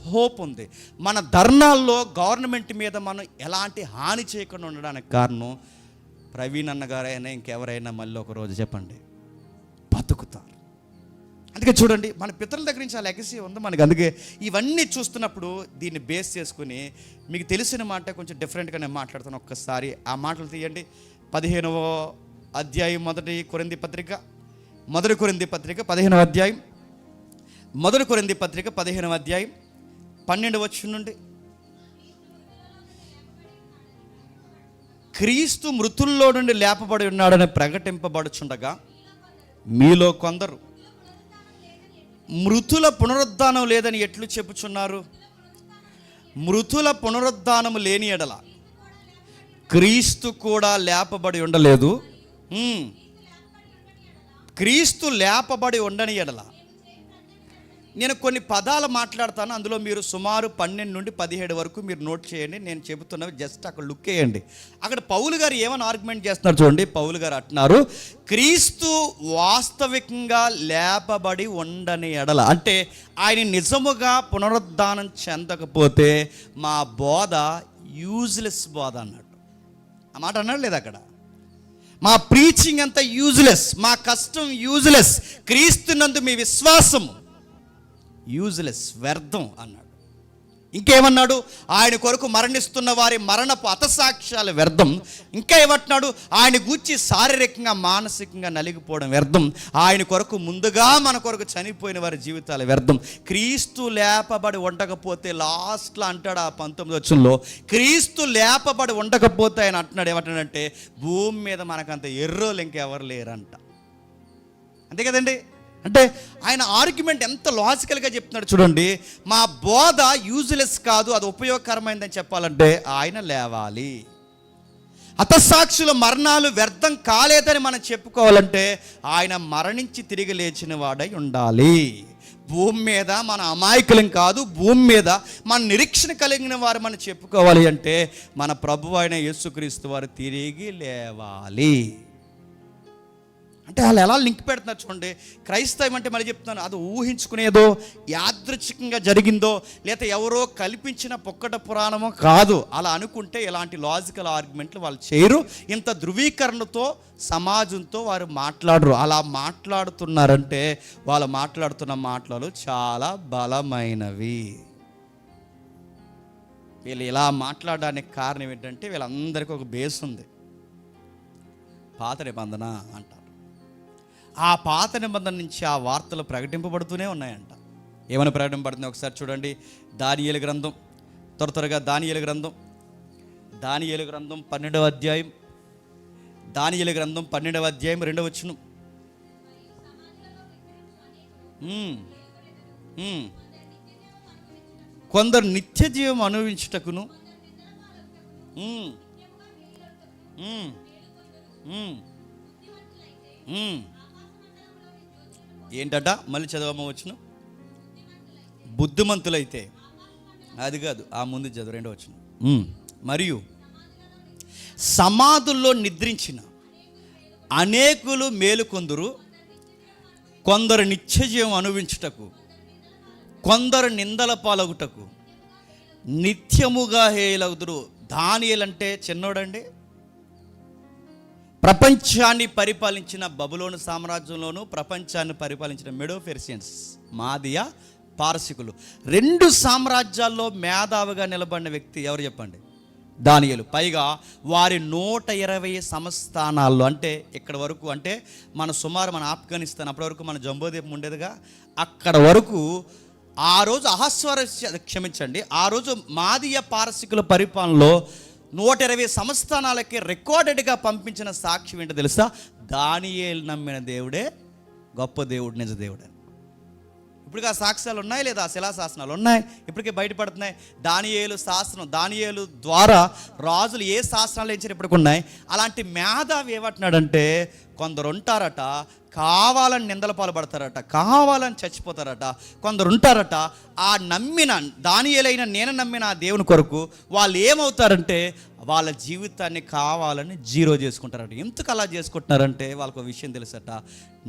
హోప్ ఉంది, మన ధర్నాల్లో గవర్నమెంట్ మీద మనం ఎలాంటి హాని చేయకుండా ఉండడానికి కారణం ప్రవీణ్ అన్నగారైనా ఇంకెవరైనా మళ్ళీ ఒక రోజు చెప్పండి బతుకుతారు. అందుకే చూడండి, మన పితరుల దగ్గర నుంచి ఆ లెగసీ ఉంది మనకి. అందుకే ఇవన్నీ చూస్తున్నప్పుడు దీన్ని బేస్ చేసుకుని మీకు తెలిసిన మాట కొంచెం డిఫరెంట్గా నేను మాట్లాడుతాను. ఒక్కసారి ఆ మాటలు తీయండి. 15వ అధ్యాయం మొదటి కొరింథీ పత్రిక 15వ అధ్యాయం, మొదటి కొరింథీ పత్రిక 15వ అధ్యాయం 12వ వచనం నుండి. క్రీస్తు మృతుల్లో నుండి లేపబడి ఉన్నాడని ప్రకటింపబడుచుండగా మీలో కొందరు మృతుల పునరుద్ధానం లేదని ఎట్లు చెప్పుచున్నారు? మృతుల పునరుద్ధానం లేని ఎడల క్రీస్తు కూడా లేపబడి ఉండలేదు. క్రీస్తు లేపబడి ఉండని ఎడల, నేను కొన్ని పదాలు మాట్లాడతాను, అందులో మీరు సుమారు 12 నుండి 17 వరకు మీరు నోట్ చేయండి. నేను చెబుతున్నవి జస్ట్ అక్కడ లుక్ వేయండి. అక్కడ పౌలు గారు ఏమని ఆర్గ్యుమెంట్ చేస్తున్నారు చూడండి. పౌలు గారు అంటున్నారు, క్రీస్తు వాస్తవికంగా లేపబడి ఉండని ఎడల, అంటే ఆయన నిజముగా పునరుద్ధానం చెందకపోతే మా బోధ యూజ్లెస్ బోధ అన్నాడు. ఆ మాట అన్నాడు లేదు అక్కడ? మా ప్రీచింగ్ అంతా యూజ్లెస్, మా కష్టం యూజ్లెస్, క్రీస్తునందు మీ విశ్వాసం యూజ్లెస్, వ్యర్థం అన్నాడు. ఇంకేమన్నాడు? ఆయన కొరకు మరణిస్తున్న వారి మరణపు హతసాక్ష్యాలు వ్యర్థం. ఇంకా ఏమంటున్నాడు? ఆయన గూర్చి శారీరకంగా మానసికంగా నలిగిపోవడం వ్యర్థం. ఆయన కొరకు ముందుగా మన కొరకు చనిపోయిన వారి జీవితాలు వ్యర్థం. క్రీస్తు లేపబడి ఉండకపోతే, లాస్ట్లో అంటాడు ఆ 19వ వచనంలో, క్రీస్తు లేపబడి ఉండకపోతే ఆయన అంటున్నాడు ఏమంటాడంటే, భూమి మీద మనకంత ఎర్రోలు ఇంకెవరు లేరంట. అంతే కదండి? అంటే ఆయన ఆర్గ్యుమెంట్ ఎంత లాజికల్గా చెప్తున్నాడు చూడండి. మా బోధ యూజ్లెస్ కాదు, అది ఉపయోగకరమైందని చెప్పాలంటే ఆయన లేవాలి. హతసాక్షుల మరణాలు వ్యర్థం కాలేదని మనం చెప్పుకోవాలంటే ఆయన మరణించి తిరిగి లేచిన వాడై ఉండాలి. భూమి మీద మన అమాయకులం కాదు, భూమి మీద మన నిరీక్షణ కలిగిన వారు మనం చెప్పుకోవాలి అంటే మన ప్రభువు అయిన యేసుక్రీస్తు వారు తిరిగి లేవాలి. అంటే వాళ్ళు ఎలా లింక్ పెడుతున్నారు చూడండి. క్రైస్తవం అంటే మళ్ళీ చెప్తున్నాను, అది ఊహించుకునేదో, యాదృచ్ఛికంగా జరిగిందో, లేదా ఎవరో కల్పించిన పొక్కట పురాణమో కాదు. అలా అనుకుంటే ఇలాంటి లాజికల్ ఆర్గ్యుమెంట్లు వాళ్ళు చేయరు. ఇంత ధృవీకరణతో సమాజంతో వారు మాట్లాడరు. అలా మాట్లాడుతున్నారంటే వాళ్ళు మాట్లాడుతున్న మాటలు చాలా బలమైనవి. వీళ్ళు ఇలా మాట్లాడడానికి కారణం ఏంటంటే వీళ్ళందరికీ ఒక బేస్ ఉంది, పాత నిబంధన అంటారు. ఆ పాత నిబంధన నుంచి ఆ వార్తలు ప్రకటింపబడుతూనే ఉన్నాయంట. ఏమైనా ప్రకటింపబడుతుంది ఒకసారి చూడండి. దానియేలు గ్రంథం, త్వరగా దానియేలు గ్రంథం 12వ అధ్యాయం, దానియేలు గ్రంథం 12వ అధ్యాయం 2వ వచనం. కొందరు నిత్య జీవం అనుభవించుటకును ఏంటట? మళ్ళీ చదవమ్మ వచ్చును. బుద్ధిమంతులైతే, అది కాదు, ఆ ముందు చదువు 2వ వచనం. మరియు సమాధుల్లో నిద్రించిన అనేకులు మేలుకొందురు, కొందరు నిత్యజీవం అనుభవించుటకు, కొందరు నిందల పాలగుటకు, నిత్యముగా హేయులగుదురు. దానియేలు అంటే చిన్నోడండి. ప్రపంచాన్ని పరిపాలించిన బబులోను సామ్రాజ్యంలోను ప్రపంచాన్ని పరిపాలించిన మెడో పెర్షియన్స్, మాదియా పారసికులు, 2 సామ్రాజ్యాల్లో మేధావిగా నిలబడిన వ్యక్తి ఎవరు చెప్పండి? దానియేలు. పైగా వారి 120 సంస్థానాల్లో, అంటే ఇక్కడ వరకు, అంటే సుమారు మన ఆఫ్ఘనిస్తాన్ అప్పటి వరకు మన జంబోదీపం ఉండేదిగా, అక్కడ వరకు ఆ రోజు క్షమించండి, ఆ రోజు మాదీయ పారసికుల పరిపాలనలో 120 సంస్థానాలకి రికార్డెడ్గా పంపించిన సాక్ష్యం ఏంటో తెలుసా? దానియేలు నమ్మిన దేవుడే గొప్ప దేవుడు, నిజ దేవుడు అని. ఇప్పటికీ ఆ సాక్ష్యాలు ఉన్నాయి లేదా? శిలాశాసనాలు ఉన్నాయి, ఇప్పటికే బయటపడుతున్నాయి. దానియేలు శాసనం, దానియేలు ద్వారా రాజులు ఏ శాసనాలు ఇచ్చారు ఇప్పటికి ఉన్నాయి. అలాంటి మేధావి ఏమంటున్నాడంటే, కొందరు ఉంటారట కావాలని నిందల పాల్పడతారట, కావాలని చచ్చిపోతారట. కొందరు ఉంటారట ఆ నమ్మిన దానియేలైన నేను నమ్మిన ఆ దేవుని కొరకు వాళ్ళు ఏమవుతారంటే వాళ్ళ జీవితాన్ని కావాలని జీరో చేసుకుంటారట. ఎందుకు అలా చేసుకుంటున్నారంటే వాళ్ళకు విషయం తెలుసట,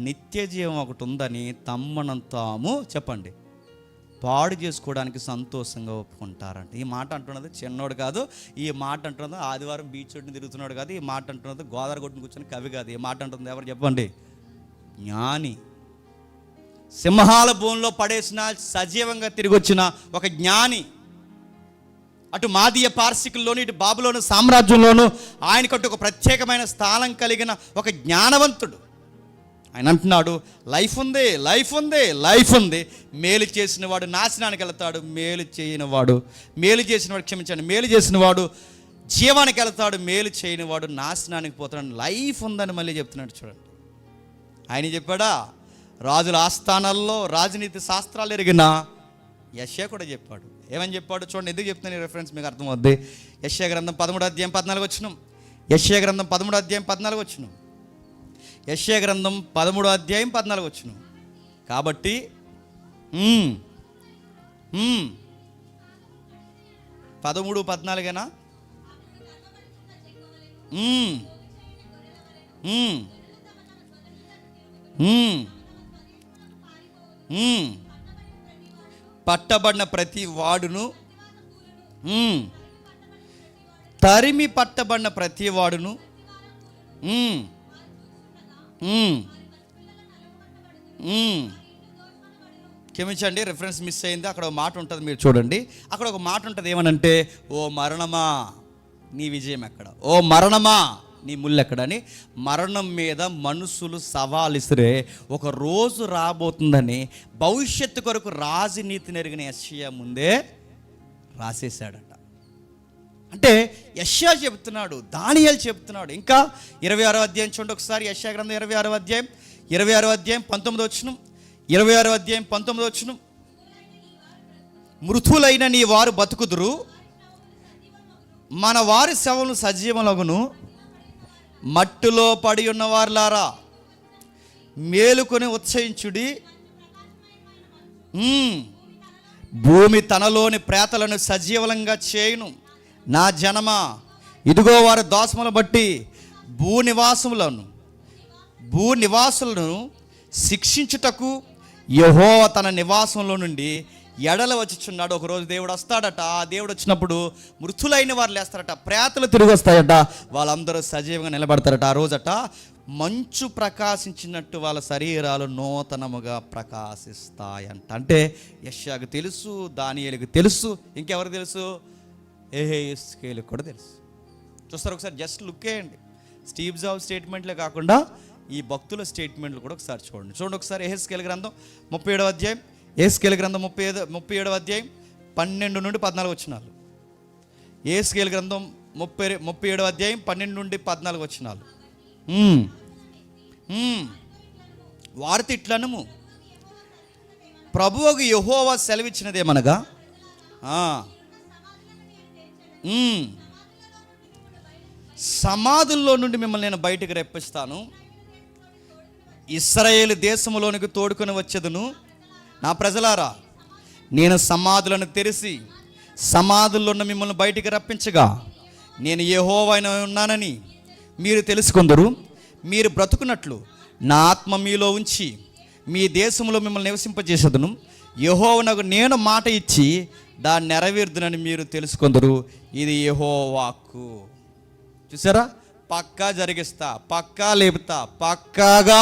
నిత్య జీవం ఒకటి ఉందని తమ్మనం తాము చెప్పండి పాడు చేసుకోవడానికి సంతోషంగా ఒప్పుకుంటారంట. ఈ మాట అంటున్నది చిన్నోడు కాదు, ఈ మాట అంటున్నది ఆదివారం బీచ్ ఒడ్డుని తిరుగుతున్నాడు కాదు, ఈ మాట అంటున్నది గోదావరి గొడ్డుని కూర్చొని కవి కాదు, ఈ మాట అంటుంది ఎవరు చెప్పండి? జ్ఞాని. సింహాల భూమిలో పడేసిన సజీవంగా తిరిగి వచ్చిన ఒక జ్ఞాని. అటు మాదీయ పార్సికుల్లోను ఇటు బాబులోను సామ్రాజ్యంలోను ఆయనకంటూ ఒక ప్రత్యేకమైన స్థానం కలిగిన ఒక జ్ఞానవంతుడు. ఆయన అంటున్నాడు, లైఫ్ ఉంది, లైఫ్ ఉంది, లైఫ్ ఉంది. మేలు చేసిన వాడు నాశనానికి వెళ్తాడు, మేలు చేసినవాడు క్షమించండి, మేలు చేసిన వాడు జీవానికి వెళ్తాడు, మేలు చేయని వాడు నాశనానికి పోతాడు. లైఫ్ ఉందని మళ్ళీ చెప్తున్నాడు. చూడండి, ఆయన చెప్పాడా? రాజుల ఆస్థానాల్లో రాజనీతి శాస్త్రాలు ఎరిగిన యెషయా కూడా చెప్పాడు. ఏమని చెప్పాడు చూడండి, ఎందుకు చెప్తున్నాను రెఫరెన్స్ మీకు అర్థమవుద్ది. యెషయా గ్రంథం 13వ అధ్యాయం 14వ వచనం. యెషయా గ్రంథం 13వ అధ్యాయం 14వ వచనం. యెషయా గ్రంథం 13వ అధ్యాయం 14వ వచనం. కాబట్టి 13-14 పట్టబడిన ప్రతి వాడును, తరిమి పట్టబడిన ప్రతి వాడును, క్షమించండి రెఫరెన్స్ మిస్ అయింది. అక్కడ ఒక మాట ఉంటుంది, మీరు చూడండి. అక్కడ ఒక మాట ఉంటుంది, ఏమనంటే, ఓ మరణమా నీ విజయం ఎక్కడ, ఓ మరణమా నీ ముళ్ళు ఎక్కడని. మరణం మీద మనుషులు సవాలిసిరే ఒక రోజు రాబోతుందని భవిష్యత్తు కొరకు రాజనీతిని ఎరిగిన యెషయా ముందే రాసేశాడట. అంటే యెషయా చెప్తున్నాడు, దానియేలు చెప్తున్నాడు. ఇంకా 26వ అధ్యాయం చూడండి ఒకసారి. యెషయా గ్రంథం 26వ అధ్యాయం 19వ వచనం. 26వ అధ్యాయం 19వ వచనం. మృతులైన నీ వారు బతుకుదురు, మన వారి శవములు సజీవమగును. మట్టిలో పడి ఉన్నవారులారా మేలుకొని ఉత్సహించుడి. భూమి తనలోని ప్రేతలను సజీవంగా చేయును. నా జనమా, ఇదిగో వారి దోషములను బట్టి భూనివాసులను శిక్షించుటకు యెహోవా తన నివాసంలో నుండి ఎడల వచ్చుచున్నాడు. ఒకరోజు దేవుడు వస్తాడట. ఆ దేవుడు వచ్చినప్పుడు మృతులైన వారు లేస్తారట, ప్రేతలు తిరిగి వస్తాయట, వాళ్ళందరూ సజీవంగా నిలబడతారట. ఆ రోజట మంచు ప్రకాశించినట్టు వాళ్ళ శరీరాలు నూతనముగా ప్రకాశిస్తాయంట. అంటే యెషయాకు తెలుసు, దానియేలుకు తెలుసు, ఇంకెవరు తెలుసు? యెహెజ్కేలుకు కూడా తెలుసు. చూస్తారు ఒకసారి, జస్ట్ లుక్ చేయండి. స్టీవ్ జాబ్స్ స్టేట్మెంట్లే కాకుండా ఈ భక్తుల స్టేట్మెంట్లు కూడా ఒకసారి చూడండి ఒకసారి. యెహెజ్కేలు గ్రంథం 37వ అధ్యాయం, యెహెజ్కేలు గ్రంథం 37వ అధ్యాయం 12 నుండి 14 వచనాలు. యెహెజ్కేలు గ్రంథం 37వ అధ్యాయం 12 నుండి 14 వచనాలు. వారితో ఇట్లనము, ప్రభువుకు యెహోవా సెలవిచ్చినదేమనగా, సమాధుల్లో నుండి మిమ్మల్ని నేను బయటికి రప్పిస్తాను, ఇశ్రాయేలు దేశంలోనికి తోడుకొని వచ్చేదను. నా ప్రజలారా, నేను సమాధులను తెరిచి సమాధుల్లో ఉన్న మిమ్మల్ని బయటికి రప్పించగా నేను యెహోవాను ఉన్నానని మీరు తెలుసుకొందురు. మీరు బ్రతుకున్నట్లు నా ఆత్మ మీలో ఉంచి మీ దేశంలో మిమ్మల్ని నివసింపజేసేదను. యెహోవానకు నేను మాట ఇచ్చి దాన్ని నెరవేర్దునని మీరు తెలుసుకొందురు. ఇది యెహోవా వాక్కు. చూసారా, పక్కా జరిగిస్తా, పక్కా లేపుతా, పక్కాగా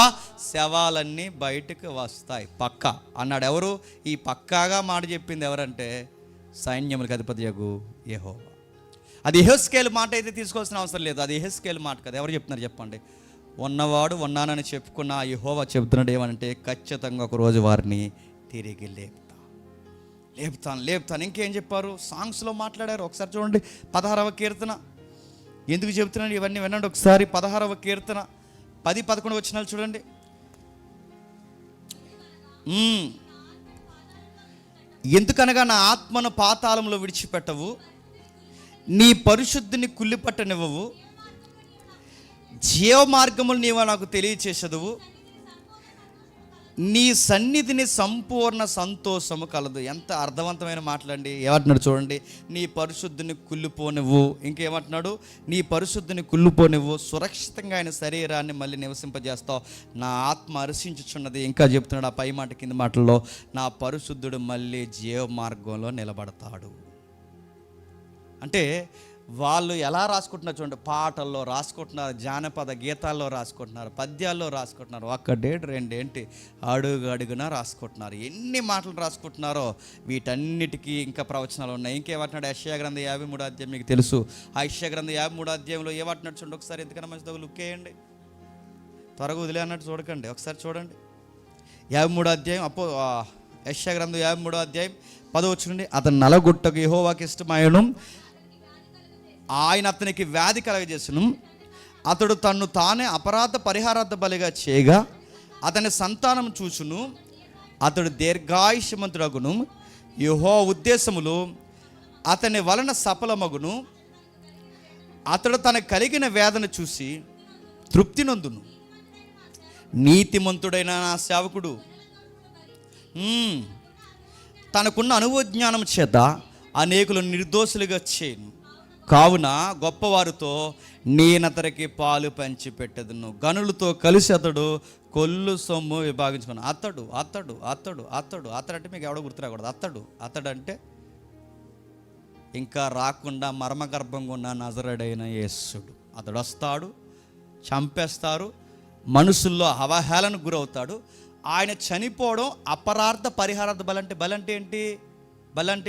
శవాలన్నీ బయటకు వస్తాయి, పక్కా అన్నాడు. ఎవరు? ఈ పక్కాగా మాట చెప్పింది ఎవరంటే సైన్యములకు అధిపతియగు యెహోవా. అది యెహెజ్కేలు మాట అయితే తీసుకోవాల్సిన అవసరం లేదు. అది యెహెజ్కేలు మాట కదా. ఎవరు చెప్తున్నారు చెప్పండి? ఉన్నవాడు ఉన్నానని చెప్పుకున్న యెహోవా చెబుతున్నాడు ఏమనంటే, ఖచ్చితంగా ఒకరోజు వారిని తిరిగి లేపుతాను. ఇంకేం చెప్పారు? సాంగ్స్లో మాట్లాడారు. ఒకసారి చూడండి 16వ కీర్తన. ఎందుకు చెబుతున్నాను ఇవన్నీ వినండి ఒకసారి. 16వ కీర్తన 10-11 వచనాలు చూడండి. ఎందుకనగా నా ఆత్మను పాతాళంలో విడిచిపెట్టవు, నీ పరిశుద్ధిని కుళ్ళిపట్టనివ్వవు, జీవ మార్గములు నీవు నాకు తెలియచేసదువు, నీ సన్నిధిని సంపూర్ణ సంతోషము కలదు. ఎంత అర్థవంతమైన మాటలండి. ఏమంటున్నాడు చూడండి, నీ పరిశుద్ధిని కుళ్ళిపోనివ్వు. ఇంకేమంటున్నాడు? నీ పరిశుద్ధిని కుళ్ళిపోనివ్వు, సురక్షితంగా ఆయన శరీరాన్ని మళ్ళీ నివసింపజేస్తావు, నా ఆత్మ హర్షించుచున్నది. ఇంకా చెప్తున్నాడు ఆ పై మాట కింద మాటల్లో, నా పరిశుద్ధుడు మళ్ళీ జీవ మార్గంలో నిలబడతాడు. అంటే వాళ్ళు ఎలా రాసుకుంటున్నారు చూడండి, పాటల్లో రాసుకుంటున్నారు, జానపద గీతాల్లో రాసుకుంటున్నారు, పద్యాల్లో రాసుకుంటున్నారు, ఒక్కటేంటి రెండేంటి అడుగున రాసుకుంటున్నారు. ఎన్ని మాటలు రాసుకుంటున్నారో వీటన్నిటికీ ఇంకా ప్రవచనాలు ఉన్నాయి. ఇంకేమంటున్నాడు? యెషయా గ్రంథం 53వ అధ్యాయం మీకు తెలుసు. ఆ యెషయా గ్రంథం 53వ అధ్యాయంలో ఏమంటున్నాడు చూడండి ఒకసారి. ఎందుకన్నా మంచిది లుక్కేయండి, త్వరగా వదిలే అన్నట్టు చూడకండి, ఒకసారి చూడండి. 53వ అధ్యాయం యెషయా గ్రంథం 53వ అధ్యాయం 10వ వచనం. అతను నలగొట్టకు యెహోవాకి ఇష్టమాయను, ఆయన అతనికి వ్యాధి కలగజేసును, అతడు తన్ను తానే అపరాధ పరిహారార్థ బలిగా చేయగా అతని సంతానం చూచును, అతడు దీర్ఘాయుష్మంతుడగును, యెహోవా ఉద్దేశములు అతని వలన సఫలమగును, అతడు తనకు కలిగిన వేదన చూసి తృప్తి నొందును. నీతిమంతుడైన నా సేవకుడు తనకున్న అనుభవజ్ఞానం చేత అనేకులు నిర్దోషులుగా చేయను, కావున గొప్పవారితో నేనతనికి పాలు పంచి పెట్టెదను, గనులతో కలిసి అతడు కొల్లు సొమ్ము విభాగించుకున్నాను. అతడు అంటే మీకు ఎవడో గుర్తురాకూడదు. అతడు అంటే ఇంకా రాకుండా మర్మగర్భంగా ఉన్న నజరేయుడైన యేసుడు. అతడు వస్తాడు, చంపేస్తారు, మనుషుల్లో అవహేళనకు గురవుతాడు. ఆయన చనిపోవడం అపరార్థ పరిహారార్థ బలంటే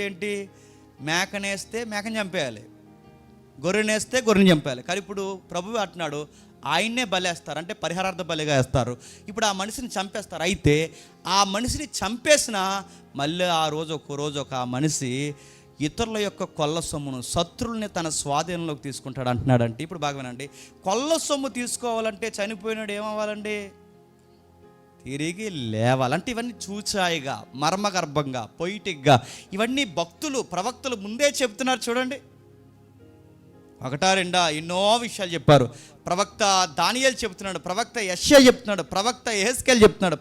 ఏంటి? మేకనేస్తే మేకని చంపేయాలి, గొర్రెనేస్తే గొర్రెని చంపేయాలి. కానీ ఇప్పుడు ప్రభువు అంటున్నాడు ఆయన్నే బలేస్తారు, అంటే పరిహారార్థ బలిగా వేస్తారు. ఇప్పుడు ఆ మనిషిని చంపేస్తారు. అయితే ఆ మనిషిని చంపేసిన మళ్ళీ ఒక మనిషి ఇతరుల యొక్క కొల్ల సొమ్మును, శత్రువుల్ని తన స్వాధీనంలోకి తీసుకుంటాడు అంటున్నాడంటే. ఇప్పుడు బాగా వినండి, కొల్ల సొమ్ము తీసుకోవాలంటే చనిపోయినాడు ఏమవ్వాలండి? తిరిగి లేవాలంటే. ఇవన్నీ చూచాయిగా, మర్మగర్భంగా, పొయిటిక్గా ఇవన్నీ భక్తులు, ప్రవక్తలు ముందే చెప్తున్నారు చూడండి. ఒకటా రెండా ఎన్నో విషయాలు చెప్పారు. ప్రవక్త దానియేలు చెప్తున్నాడు, ప్రవక్త యెషయా చెప్తున్నాడు, ప్రవక్త యెహెజ్కేలు చెప్తున్నాడు,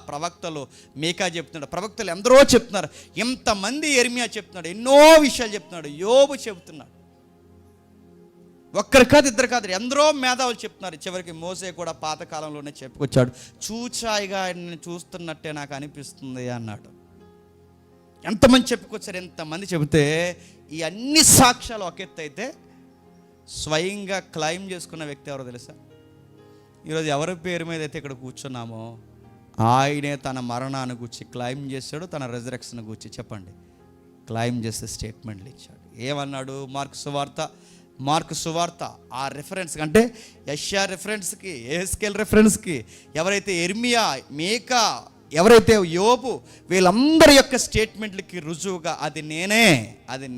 ప్రవక్తలు మీకా చెప్తున్నాడు, ప్రవక్తలు ఎందరో చెప్తున్నారు. ఎంతమంది యెర్మియా చెప్తున్నాడు, ఎన్నో విషయాలు చెప్తున్నాడు, యోబు చెప్తున్నాడు. ఒక్కరు కాదు, ఇద్దరు కాదు, ఎందరో మేధావులు చెప్తున్నారు. చివరికి మోసే కూడా పాతకాలంలోనే చెప్పుకొచ్చాడు, చూచాయిగా ఆయన చూస్తున్నట్టే నాకు అనిపిస్తుంది అన్నాడు. ఎంతమంది చెప్పుకొచ్చారు, ఎంతమంది చెబితే ఈ అన్ని సాక్ష్యాలు ఒక ఎత్తు అయితే స్వయంగా క్లైమ్ చేసుకున్న వ్యక్తి ఎవరో తెలుసా? ఈరోజు ఎవరి పేరు మీద అయితే ఇక్కడ కూర్చున్నామో ఆయనే తన మరణాన్ని గురించి క్లైమ్ చేశాడు, తన రెజరెక్షన్ గురించి చెప్పండి క్లైమ్ చేసే స్టేట్మెంట్లు ఇచ్చాడు. ఏమన్నాడు? మార్కు సువార్త ఆ రెఫరెన్స్ అంటే యెషయా రెఫరెన్స్కి, యెహెజ్కేలు రెఫరెన్స్కి, ఎవరైతే యెర్మియా, మీకా, ఎవరైతే యోబు, వీళ్ళందరి యొక్క స్టేట్మెంట్లకి రుజువుగా అది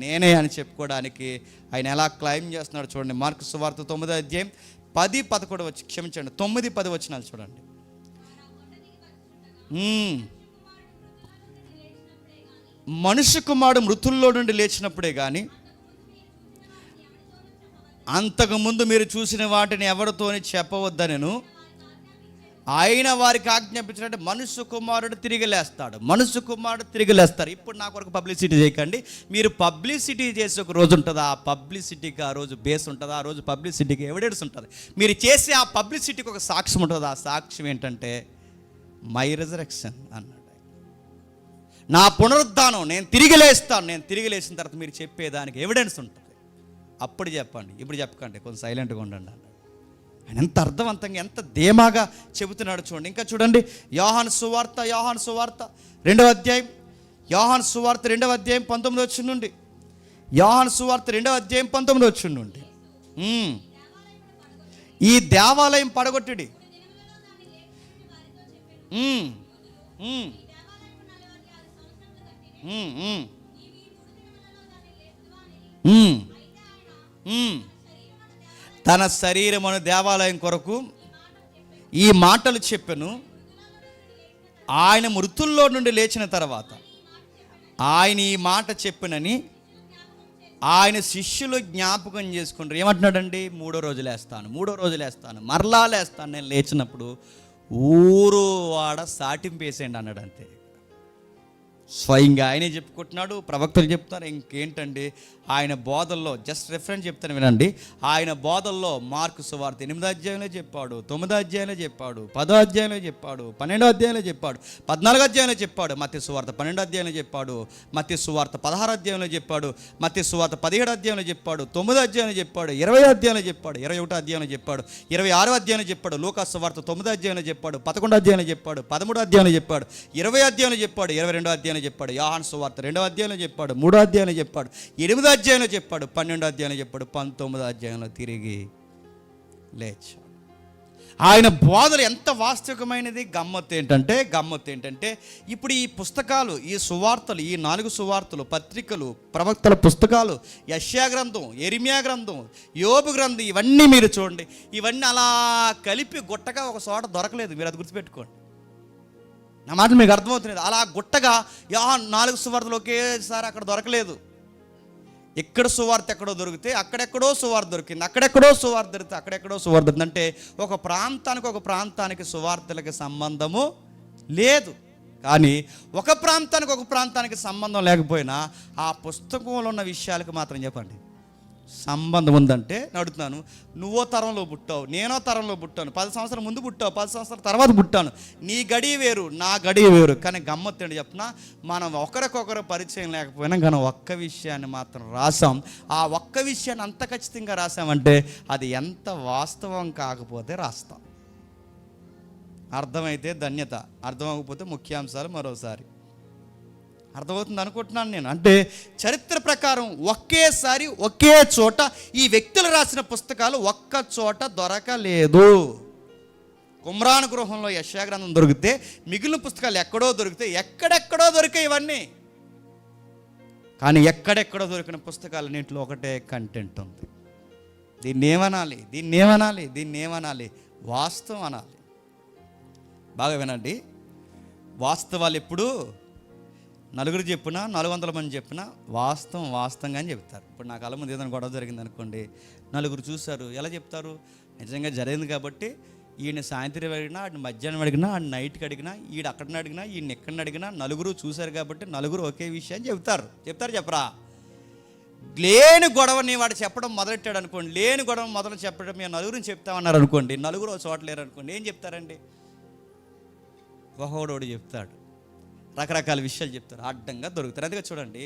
నేనే అని చెప్పుకోవడానికి ఆయన ఎలా క్లైమ్ చేస్తున్నాడు చూడండి. మార్కు సువార్త 9వ అధ్యాయం 9-10 వచనాలు చూడండి. మనుష్య కుమారుడు మృతుల్లో నుండి లేచినప్పుడే కానీ అంతకుముందు మీరు చూసిన వాటిని ఎవరితోని చెప్పవద్దనెను ఆయన వారికి ఆజ్ఞాపించినట్టు మనుష్య కుమారుడు తిరిగి లేస్తారు. ఇప్పుడు నాకు ఒక పబ్లిసిటీ చేయకండి, మీరు పబ్లిసిటీ చేసే ఒక రోజు ఉంటుంది, ఆ పబ్లిసిటీకి ఆ రోజు బేస్ ఉంటుంది, ఆ రోజు పబ్లిసిటీకి ఎవిడెన్స్ ఉంటుంది. మీరు చేసే ఆ పబ్లిసిటీకి ఒక సాక్ష్యం ఉంటుంది. ఆ సాక్ష్యం ఏంటంటే మై రెజరెక్షన్ అన్నాడు. నా పునరుద్ధానం, నేను తిరిగి లేచిన తర్వాత మీరు చెప్పేదానికి ఎవిడెన్స్ ఉంటుంది, అప్పుడు చెప్పండి, ఇప్పుడు చెప్పకండి, కొంచెం సైలెంట్గా ఉండండి అన్నాడు. ఆయన ఎంత అర్థవంతంగా, ఎంత ధీమాగా చెబుతున్నాడు చూడండి. ఇంకా చూడండి, యోహాను సువార్త 2వ అధ్యాయం 2వ అధ్యాయం 19వ వచనం నుండి, యోహాను సువార్త 2వ అధ్యాయం 19వ వచనం నుండి, ఈ దేవాలయం పడగొట్టుడి. తన శరీరమును దేవాలయం కొరకు ఈ మాటలు చెప్పెను. ఆయన మృతుల్లో నుండి లేచిన తర్వాత ఆయన ఈ మాట చెప్పినని ఆయన శిష్యులు జ్ఞాపకం చేసుకుంటారు. ఏమంటున్నాడండి? 3వ రోజు లేస్తాను, మరలా లేస్తాను, నేను లేచినప్పుడు ఊరు వాడ సాటింపేసేయండి అన్నాడు. అంతే, స్వయంగా ఆయనే చెప్పుకుంటున్నాడు. ప్రవక్తలు చెప్తున్నారు. ఇంకేంటండి ఆయన బోధల్లో, జస్ట్ రెఫరెన్స్ చెప్తాను వినండి. ఆయన బోధల్లో మార్కు సువార్త 8వ అధ్యాయంలో చెప్పాడు, 9వ అధ్యాయంలో చెప్పాడు, 10వ అధ్యాయంలో చెప్పాడు, 12వ అధ్యాయంలో చెప్పాడు, 14వ అధ్యాయంలో చెప్పాడు, మత్తయి సువార్త 12వ అధ్యాయంలో చెప్పాడు, మత్తయి సువార్త 16వ అధ్యాయంలో చెప్పాడు, మత్తయి సువార్త 17వ అధ్యాయంలో చెప్పాడు, 9వ అధ్యాయంలో చెప్పాడు, 20వ అధ్యాయంలో చెప్పాడు, 21వ అధ్యాయంలో చెప్పాడు, 26వ అధ్యాయంలో చెప్పాడు, లూకా సువార్త 9వ అధ్యాయంలో చెప్పాడు, 11వ అధ్యాయంలో చెప్పాడు, 13వ అధ్యాయంలో చెప్పాడు, 20వ అధ్యాయంలో చెప్పాడు, 22వ అధ్యాయంలో చెప్పాడు, యోహాను సువార్త 2వ అధ్యాయంలో చెప్పాడు, 3వ అధ్యాయంలో చెప్పాడు, 8వ అధ్యాయంలో చెప్పాడు, 12వ అధ్యాయంలో చెప్పాడు, 19వ అధ్యాయంలో తిరిగి లేచాడు. ఆయన బోధలు ఎంత వాస్తవికమైనది. గమ్మత్తు ఏంటంటే ఇప్పుడు ఈ పుస్తకాలు, ఈ సువార్తలు, ఈ 4 సువార్తలు, పత్రికలు, ప్రవక్తల పుస్తకాలు, యెషయా గ్రంథం, యెరెమయా గ్రంథం, యోబు గ్రంథం, ఇవన్నీ మీరు చూడండి. ఇవన్నీ అలా కలిపి గుట్టగా ఒక చోట దొరకలేదు. మీరు అది గుర్తుపెట్టుకోండి. నా మాట మీకు అర్థమవుతుంది. అలా గుట్టగా 4 సువార్తలు ఒకేసారి అక్కడ దొరకలేదు. ఎక్కడ సువార్త ఎక్కడో దొరికితే అక్కడెక్కడో సువార్త దొరికింది, అక్కడెక్కడో సువార్త దొరికితే అక్కడెక్కడో సువార్త దొరికింది. అంటే ఒక ప్రాంతానికి సువార్తలకి సంబంధము లేదు. కానీ ఒక ప్రాంతానికి సంబంధం లేకపోయినా ఆ పుస్తకంలో ఉన్న విషయాలకు మాత్రం చెప్పండి సంబంధం ఉందంటే అడుగుతున్నాను. నువ్వో తరంలో పుట్టావు, నేనో తరంలో పుట్టాను, 10 సంవత్సరాల ముందు పుట్టావు, 10 సంవత్సరాల తర్వాత పుట్టాను. నీ గడియ వేరు, నా గడియ వేరు. కానీ గమ్మత్తేంటి చెప్పిన, మనం ఒకరికొకరు పరిచయం లేకపోయినా కానీ ఒక్క విషయాన్ని మాత్రం రాసాం. ఆ ఒక్క విషయాన్ని అంత ఖచ్చితంగా రాసామంటే అది ఎంత వాస్తవం కాకపోతే రాస్తాం. అర్థమైతే ధన్యత, అర్థమవకపోతే ముఖ్యాంశాలు మరోసారి. అర్థమవుతుంది అనుకుంటున్నాను నేను. అంటే చరిత్ర ప్రకారం ఒకేసారి ఒకే చోట ఈ వ్యక్తులు రాసిన పుస్తకాలు ఒక్క చోట దొరకలేదు. కుమ్రాన్ గృహంలో యెషయా గ్రంథం దొరికితే మిగిలిన పుస్తకాలు ఎక్కడో దొరికితే ఎక్కడెక్కడో దొరికాయి ఇవన్నీ. కానీ ఎక్కడెక్కడో దొరికిన పుస్తకాలన్నింటిలో ఒకటే కంటెంట్ ఉంది. దీన్ని ఏమనాలి? వాస్తవం అనాలి. బాగా వినండి. వాస్తవాలు ఎప్పుడు నలుగురు చెప్పినా, 400 మంది చెప్పినా వాస్తవంగా అని చెప్తారు. ఇప్పుడు నా కళ్ళ ముందు ఏదైనా గొడవ జరిగింది అనుకోండి, నలుగురు చూశారు, ఎలా చెప్తారు? నిజంగా జరిగింది కాబట్టి ఈయన సాయంత్రం అడిగినా, ఆడిని మధ్యాహ్నం అడిగినా, ఆడిని నైట్కి అడిగినా, ఈడు అక్కడిని అడిగినా, ఈయన ఎక్కడిని అడిగినా నలుగురు చూశారు కాబట్టి నలుగురు ఒకే విషయాన్ని చెప్పరా? లేని గొడవని వాడు చెప్పడం మొదలెట్టాడు అనుకోండి, లేని గొడవ మొదలు చెప్పడం మేము నలుగురిని చెప్తామన్నారు అనుకోండి, నలుగురు చోట లేరు అనుకోండి, ఏం చెప్తారండి? ఒకడోడు చెప్తాడు, రకరకాల విషయాలు చెప్తారు, అడ్డంగా దొరుకుతారు. అందుకే చూడండి,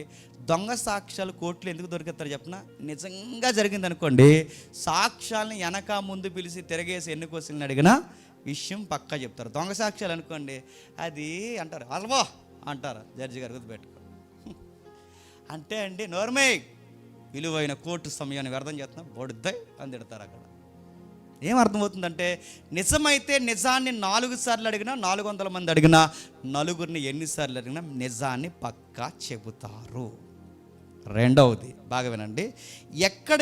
దొంగ సాక్ష్యాలు కోర్టులు ఎందుకు దొరుకుతారు చెప్పిన? నిజంగా జరిగింది అనుకోండి, సాక్ష్యాలను వెనక ముందు పిలిచి తిరగేసి ఎన్ని క్వశ్చన్లు అడిగినా విషయం పక్కా చెప్తారు. దొంగ సాక్ష్యాలు అనుకోండి, అది అంటారు, అల్వా అంటారు, జడ్జి గారు గుర్తుపెట్టుకో. అంటే అండి నోర్మే, విలువైన కోర్టు సమయాన్ని వ్యర్థం చేస్తున్నాం, బొడుద్దాయి అని తిడతారు. అక్కడ ఏమర్థమవుతుందంటే, నిజమైతే నిజాన్ని 4 సార్లు అడిగినా, 400 మంది అడిగినా, నలుగురిని ఎన్నిసార్లు అడిగినా నిజాన్ని పక్కా చెబుతారు. రెండవది బాగా వినండి, ఎక్కడ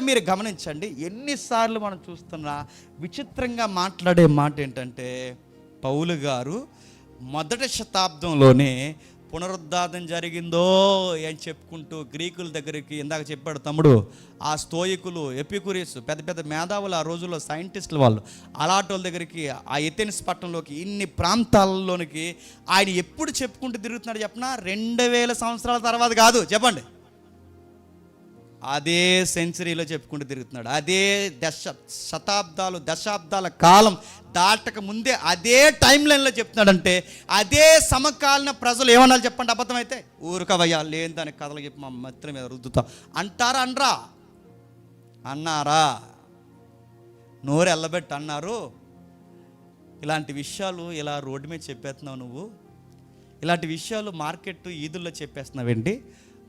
మీరు గమనించండి, ఎన్నిసార్లు మనం చూస్తున్నా విచిత్రంగా మాట్లాడే మాట ఏంటంటే, పౌలు గారు 1వ శతాబ్దంలోనే పునరుద్ధానం జరిగిందో అని చెప్పుకుంటూ గ్రీకుల దగ్గరికి, ఇందాక చెప్పాడు తమ్ముడు, ఆ స్తోయికులు, ఎపికురియస్, పెద్ద పెద్ద మేధావులు, ఆ రోజుల్లో సైంటిస్టులు, వాళ్ళు అలాంటి వాళ్ళ దగ్గరికి, ఆ ఎథెన్స్ పట్టణంలోకి, ఇన్ని ప్రాంతాలలోనికి ఆయన ఎప్పుడు చెప్పుకుంటూ తిరుగుతున్నాడు చెప్పిన? 2000 సంవత్సరాల తర్వాత కాదు, చెప్పండి, అదే సెంచరీలో చెప్పుకుంటూ తిరుగుతున్నాడు. అదే దశాబ్దాల కాలం దాటక ముందే అదే టైం లైన్లో చెప్తున్నాడంటే, అదే సమకాలీన ప్రజలు ఏమన్నా చెప్పండి? అబద్ధమైతే ఊరుకవయ్యా, లేని దానికి కథలు చెప్పి మా మిత్రం మీద రుద్దుతా అంటారా? అన్నారా? నోరు ఎల్లబెట్టి అన్నారు. ఇలాంటి విషయాలు ఇలా రోడ్డు మీద చెప్పేస్తున్నావు నువ్వు, ఇలాంటి విషయాలు మార్కెట్ ఈదుల్లో చెప్పేస్తున్నావేంటి,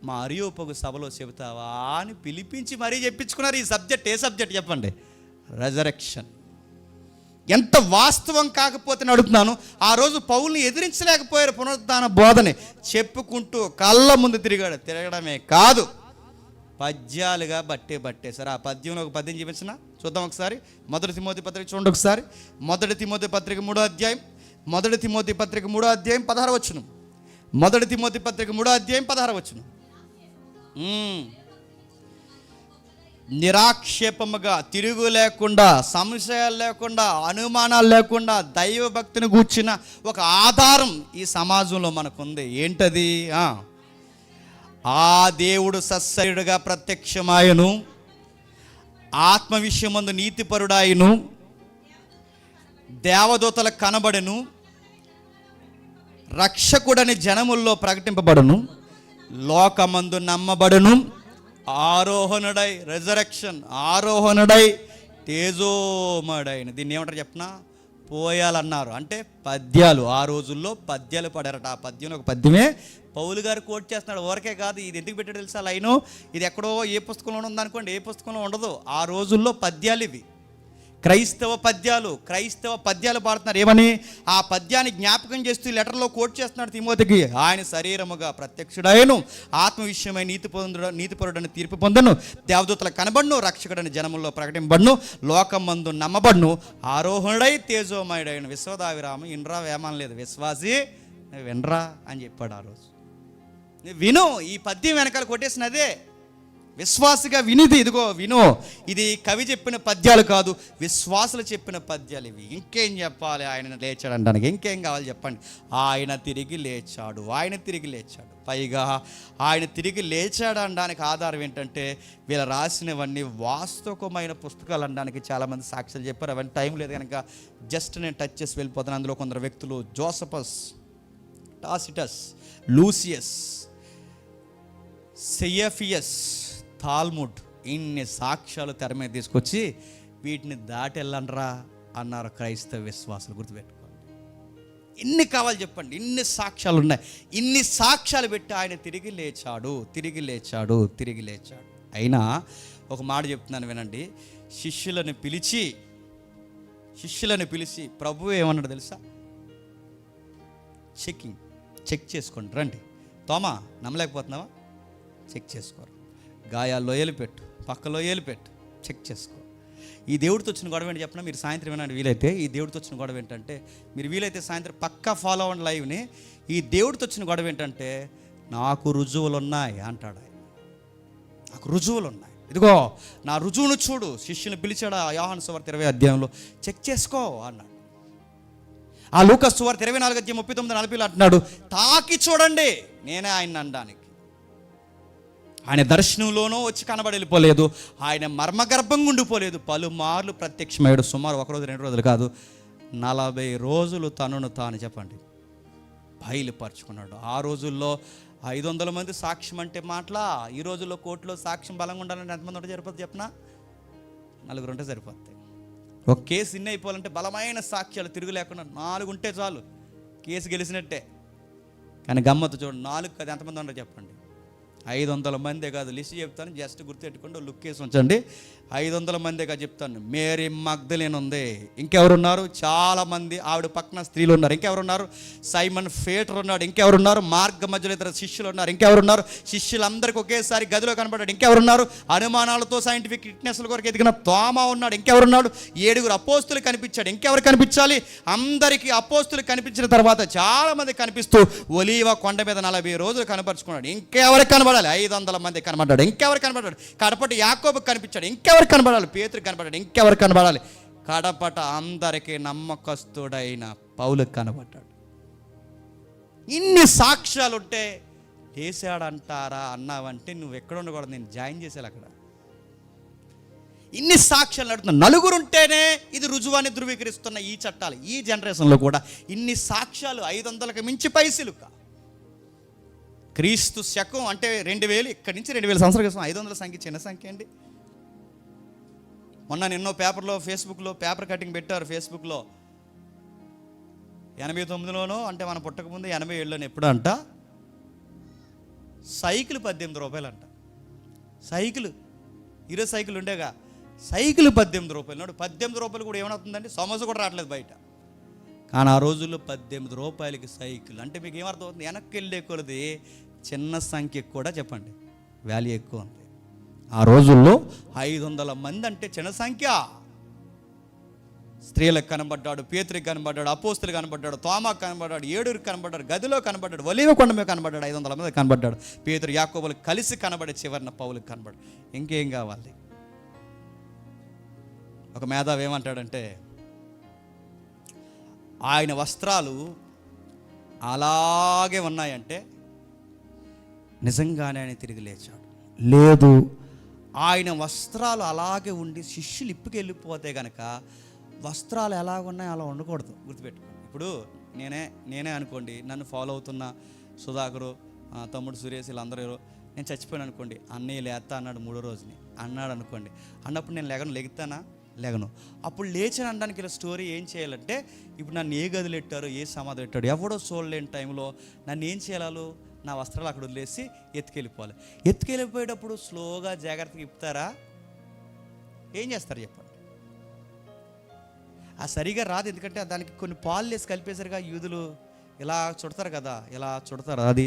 మా అరియోపగు సభలో చెబుతావా అని పిలిపించి మరీ చెప్పించుకున్నారు. ఈ సబ్జెక్ట్ ఏ సబ్జెక్ట్ చెప్పండి? రెజరెక్షన్. ఎంత వాస్తవం కాకపోతే అడుగుతున్నాను, ఆ రోజు పౌల్ని ఎదిరించలేకపోయారు. పునరుద్ధాన బోధని చెప్పుకుంటూ కళ్ళ ముందు తిరగడమే కాదు, పద్యాలుగా బట్టేశారు. ఆ పద్యంలో ఒక పద్యం చూపించిన చూద్దాం ఒకసారి. మొదటి తిమోతి పత్రిక చూడండి ఒకసారి. మొదటి తిమోతి పత్రిక 3వ అధ్యాయం, మొదటి తిమోతి పత్రిక 3వ అధ్యాయం 16వ వచనం. మొదటి తిమోతి పత్రిక 3వ అధ్యాయం 16వ వచనం. నిరాక్షేపముగా, తిరుగు లేకుండా, సంశయాలు లేకుండా, అనుమానాలు లేకుండా దైవ భక్తిని గూర్చిన ఒక ఆధారం ఈ సమాజంలో మనకుంది. ఏంటది? ఆ దేవుడు సత్సయుడుగా ప్రత్యక్షమాయను, ఆత్మ విషయమందు నీతిపరుడాయను, దేవదూతలకు కనబడెను, రక్షకుడని జనముల్లో ప్రకటింపబడును, లోకమందు నమ్మబడును, ఆరోహణుడై, రెజరెక్షన్, ఆరోహణుడై తేజోమడైన. దీన్ని ఏమంటారు చెప్పనా? పోయాలన్నారు. అంటే పద్యాలు. ఆ రోజుల్లో పద్యాలు పడారట. ఆ పద్యంలో ఒక పద్యమే పౌలు గారు కోట్ చేస్తున్నాడు. ఊరకే కాదు, ఇది ఎందుకు పెట్టాడు తెలుసా లైను? ఇది ఎక్కడో ఏ పుస్తకంలో ఉందనుకోండి, ఏ పుస్తకంలో ఉండదు. ఆ రోజుల్లో పద్యాలు ఇవి, క్రైస్తవ పద్యాలు పాడుతున్నారు. ఏమని? ఆ పద్యాన్ని జ్ఞాపకం చేస్తూ ఈ లెటర్లో కోట్ చేస్తున్నాడు తిమోతికి. ఆయన శరీరముగా ప్రత్యక్షుడైను, ఆత్మ విషయమై నీతిపరుడని తీర్పు పొందను, దేవదూతలకు కనబడును, రక్షకుడని జనముల్లో ప్రకటింపబడును, లోకమందు నమ్మబడును, ఆరోహణుడై తేజోమయుడైన. విశ్వదావిరామ ఇన్రా వేమం లేదు, విశ్వాసి వినరా అని చెప్పాడు. ఆ రోజు విను. ఈ పద్యం వెనకాల కొట్టేసినదే విశ్వాసిగా వినిది. ఇదిగో విను, ఇది కవి చెప్పిన పద్యాలు కాదు, విశ్వాసులు చెప్పిన పద్యాలు ఇవి. ఇంకేం చెప్పాలి? ఆయన లేచాడు అనడానికి ఇంకేం కావాలి చెప్పండి? ఆయన తిరిగి లేచాడు. పైగా ఆయన తిరిగి లేచాడు అనడానికి ఆధారం ఏంటంటే, వీళ్ళు రాసినవన్నీ వాస్తవమైన పుస్తకాలు అనడానికి చాలామంది సాక్ష్యాలు చెప్పారు. అవన్నీ టైం లేదు కనుక జస్ట్ నేను టచ్ చేసి వెళ్ళిపోతాను. అందులో కొందరు వ్యక్తులు, జోసఫస్, టాసిటస్, లూసియస్, సెయఫియస్, తాల్ముడ్, ఇన్ని సాక్ష్యాలు తెర మీద తీసుకొచ్చి వీటిని దాటి వెళ్ళండ్రా అన్నారు క్రైస్తవ విశ్వాసాలు. గుర్తుపెట్టుకోండి. ఎన్ని కావాలి చెప్పండి? ఇన్ని సాక్ష్యాలు ఉన్నాయి. ఇన్ని సాక్ష్యాలు పెట్టి ఆయన తిరిగి లేచాడు. అయినా ఒక మాట చెప్తున్నాను వినండి. శిష్యులను పిలిచి ప్రభువు ఏమన్నాడు తెలుసా? చెక్ చేసుకోండి రండి. తోమా, నమ్మలేకపోతున్నావా? చెక్ చేసుకోరు. గాయాల్లో ఏలిపెట్టు, పక్కలో ఏలిపెట్టు, చెక్ చేసుకో. ఈ దేవుడితో వచ్చిన గొడవ ఏంటి చెప్పినా, మీరు సాయంత్రం వినండి వీలైతే. ఈ దేవుడితో వచ్చిన గొడవ ఏంటంటే, మీరు వీలైతే సాయంత్రం పక్కా ఫాలో అవ్వండి లైవ్ని. ఈ దేవుడితో వచ్చిన గొడవ ఏంటంటే, నాకు రుజువులు ఉన్నాయి అంటాడు ఆయన. నాకు రుజువులు ఉన్నాయి, ఇదిగో నా రుజువును చూడు. శిష్యుని పిలిచాడు యోహాను సువార్త 20వ అధ్యాయంలో, చెక్ చేసుకో అన్నాడు. ఆ లూకా సువార్త 24వ అధ్యాయం 39-40 అంటున్నాడు, తాకి చూడండి, నేనే ఆయన అనడానికి. ఆయన దర్శనంలోనూ వచ్చి కనబడి వెళ్ళిపోలేదు, ఆయన మర్మగర్భంగా ఉండిపోలేదు, పలుమార్లు ప్రత్యక్షమయ్యాడు. సుమారు 1 రోజు 2 రోజులు కాదు, 40 రోజులు తనను తాను చెప్పండి బయలుపరుచుకున్నాడు. ఆ రోజుల్లో 500 మంది సాక్ష్యం అంటే మాటలా. ఈ రోజుల్లో కోర్టులో సాక్ష్యం బలంగా ఉండాలంటే ఎంతమంది ఉంటే సరిపోతుంది చెప్పనా? 4 ఉంటే సరిపోతాయి. ఒక కేసు ఇన్ని అయిపోవాలంటే బలమైన సాక్ష్యాలు తిరుగు లేకుండా 4 ఉంటే చాలు, కేసు గెలిచినట్టే. కానీ గమ్మత్తు చూడండి, 4 కాదు, ఎంతమంది ఉండరు చెప్పండి? 500 మందే కాదు. లిస్ట్ చెప్తాను, జస్ట్ గుర్తుపెట్టుకోండి, లుక్ వేసి ఉంచండి. 500 మందే కాదు చెప్తాను. మేరీ మగ్దలేన్ ఉంది, ఇంకెవరున్నారు? చాలామంది ఆవిడ పక్కన స్త్రీలు ఉన్నారు. ఇంకెవరున్నారు? సైమన్ ఫేటర్ ఉన్నాడు. ఇంకెవరున్నారు? మార్గ మధ్యలో ఇతర శిష్యులు ఉన్నారు. ఇంకెవరున్నారు? శిష్యులందరికీ ఒకేసారి గదిలో కనబడ్డాడు. ఇంకెవరున్నారు? అనుమానాలతో సైంటిఫిక్ ఫిట్నెస్ల కొరకు ఎదిగిన తోమా ఉన్నాడు. ఇంకెవరున్నాడు? 7 అపోస్తులు కనిపించాడు. ఇంకెవరు కనిపించాలి? అందరికీ అపోస్తులు కనిపించిన తర్వాత చాలామంది కనిపిస్తూ ఒలీవ కొండ మీద 40 రోజులు కనపరుచుకున్నాడు. ఇంకెవరికి కనబడాలి? 500 మంది కనబడ్డాడు. ఇంకెవరు కనబడ్డాడు? కడపటి యాకోబుకి కనిపించాడు. ఇంకెవరు కనబడాలి? పేతురుకి కనబడ్డాడు. ఇంకెవరు కనబడాలి? కడపట అందరికీ నమ్మకస్తుడైన పౌలుకి కనబడ్డాడు. ఇన్ని సాక్ష్యాలు ఉంటే లేచాడంటారా అన్నావంటే నువ్వు ఎక్కడ ఉండకూడదు, నేను జాయిన్ చేసేది అక్కడ. ఇన్ని సాక్ష్యాలు నడుతున్నా, 4 ఉంటేనే ఇది రుజువాన్ని ధృవీకరిస్తున్న ఈ చట్టాలు. ఈ జనరేషన్లో కూడా ఇన్ని సాక్ష్యాలు 500కి మించి పైసలుక. క్రీస్తు శకం అంటే 2000, ఇక్కడి నుంచి 2000 సంవత్సరాల క్రితం. 500 సంఖ్య చిన్న సంఖ్య అండి. మొన్న ఎన్నో పేపర్లో, ఫేస్బుక్లో పేపర్ కటింగ్ పెట్టారు. ఫేస్బుక్లో 89లోనో అంటే మనం పుట్టకముందు 87లోనో ఎప్పుడు అంట సైకిల్ 18 రూపాయలు అంట. సైకిల్ ఈరోజు సైకిల్ ఉండేగా, సైకిల్ 18 రూపాయలు. నాడు 18 రూపాయలు కూడా ఏమవుతుందండి, సమోసా కూడా రావట్లేదు బయట. కానీ ఆ రోజుల్లో 18 రూపాయలకి సైకిల్ అంటే మీకు ఏమర్థం అవుతుంది? వెనక్కి వెళ్ళే కొలది చిన్న సంఖ్య కూడా చెప్పండి వాల్యూ ఎక్కువ ఉంది. ఆ రోజుల్లో 500 మంది అంటే చిన్న సంఖ్య. స్త్రీలకు కనబడ్డాడు, పేతురికి కనబడ్డాడు, అపోస్తులకు కనబడ్డాడు, తోమాకు కనబడ్డాడు, ఏడుగురికి కనబడ్డాడు, గదిలో కనబడ్డాడు, ఒలీవ కొండ మీద కనబడ్డాడు, 500 మంది కనబడ్డాడు. పేతురు యాకోబులకు కలిసి కనబడే చివరిన పౌలుకి కనబడ్డాడు. ఇంకేం కావాలి? ఒక మేధావి ఏమంటాడంటే, ఆయన వస్త్రాలు అలాగే ఉన్నాయంటే నిజంగానే ఆయన తిరిగి లేచాడు. లేదు, ఆయన వస్త్రాలు అలాగే ఉండి శిష్యులు ఇప్పుకెళ్ళిపోతే కనుక వస్త్రాలు ఎలా ఉన్నాయో అలా ఉండకూడదు. గుర్తుపెట్టుకోండి. ఇప్పుడు నేనే అనుకోండి, నన్ను ఫాలో అవుతున్న సుధాకరు, తమ్ముడు సురేష్, వీళ్ళందరూ నేను చచ్చిపోయాను అనుకోండి, అన్నయ్య లేస్తా అన్నాడు 3వ రోజుని అన్నాడు అనుకోండి. అన్నప్పుడు నేను లెగుతానా? లేగను. అప్పుడు లేచిన అనడానికి ఇలా స్టోరీ ఏం చేయాలంటే, ఇప్పుడు నన్ను ఏ గదిలో పెట్టారో, ఏ సమాధి పెట్టాడు, ఎవడో చూడలేని టైంలో నన్ను ఏం చేయాలో, నా వస్త్రాలు అక్కడ వదిలేసి ఎత్తుకెళ్ళిపోవాలి. ఎత్తుకెళ్ళిపోయేటప్పుడు స్లోగా జాగ్రత్తగా ఇప్పుతారా? ఏం చేస్తారు చెప్పండి? ఆ సరిగా రాదు. ఎందుకంటే దానికి కొన్ని పాలు వేసి కలిపేసరిగా యూదులు ఇలా చుడతారు కదా, ఇలా చుడతారు. అది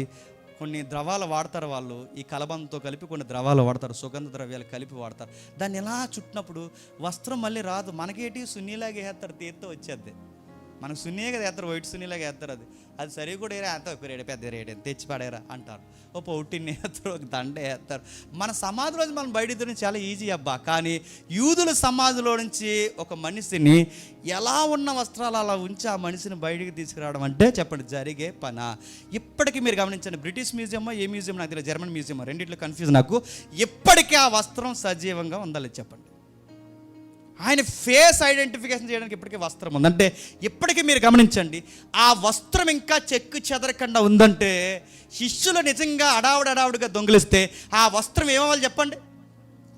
కొన్ని ద్రవాలు వాడతారు వాళ్ళు, ఈ కలబంతో కలిపి కొన్ని ద్రవాలు వాడతారు, సుగంధ ద్రవ్యాలు కలిపి వాడతారు. దాన్ని ఎలా చుట్టినప్పుడు వస్త్రం మళ్ళీ రాదు. మనకేటి సున్నీలాగా వేస్తారు, తీర్థం వచ్చేది. మనకు సున్నీగా కదా వేస్తారు, వైట్ సున్నీలాగా వేస్తారు. అది సరి కూడా వేరే రేడు పెద్ద రేడు తెచ్చి పడేరా అంటారు. ఓ పౌటిని వేస్తారు, ఒక దండ వేస్తారు. మన సమాధిలో నుంచి మనం బయట నుంచి చాలా ఈజీ అబ్బా. కానీ యూదుల సమాధిలో నుంచి ఒక మనిషిని ఎలా ఉన్న వస్త్రాలు అలా ఉంచి ఆ మనిషిని బయటికి తీసుకురావడం అంటే చెప్పండి జరిగే పనా? ఇప్పటికీ మీరు గమనించండి, బ్రిటిష్ మ్యూజియమో ఏ మ్యూజియం నాకు తెలియదు, జర్మన్ మ్యూజియమో, రెండిట్లో కన్ఫ్యూజ్ నాకు. ఇప్పటికీ ఆ వస్త్రం సజీవంగా ఉండాలి చెప్పండి. ఆయన ఫేస్ ఐడెంటిఫికేషన్ చేయడానికి ఇప్పటికీ వస్త్రం ఉంది. అంటే ఇప్పటికీ మీరు గమనించండి, ఆ వస్త్రం ఇంకా చెక్కు చెదరకుండా ఉందంటే శిష్యులు నిజంగా అడావుడిగా దొంగిలిస్తే ఆ వస్త్రం ఏమవ్వాలి చెప్పండి?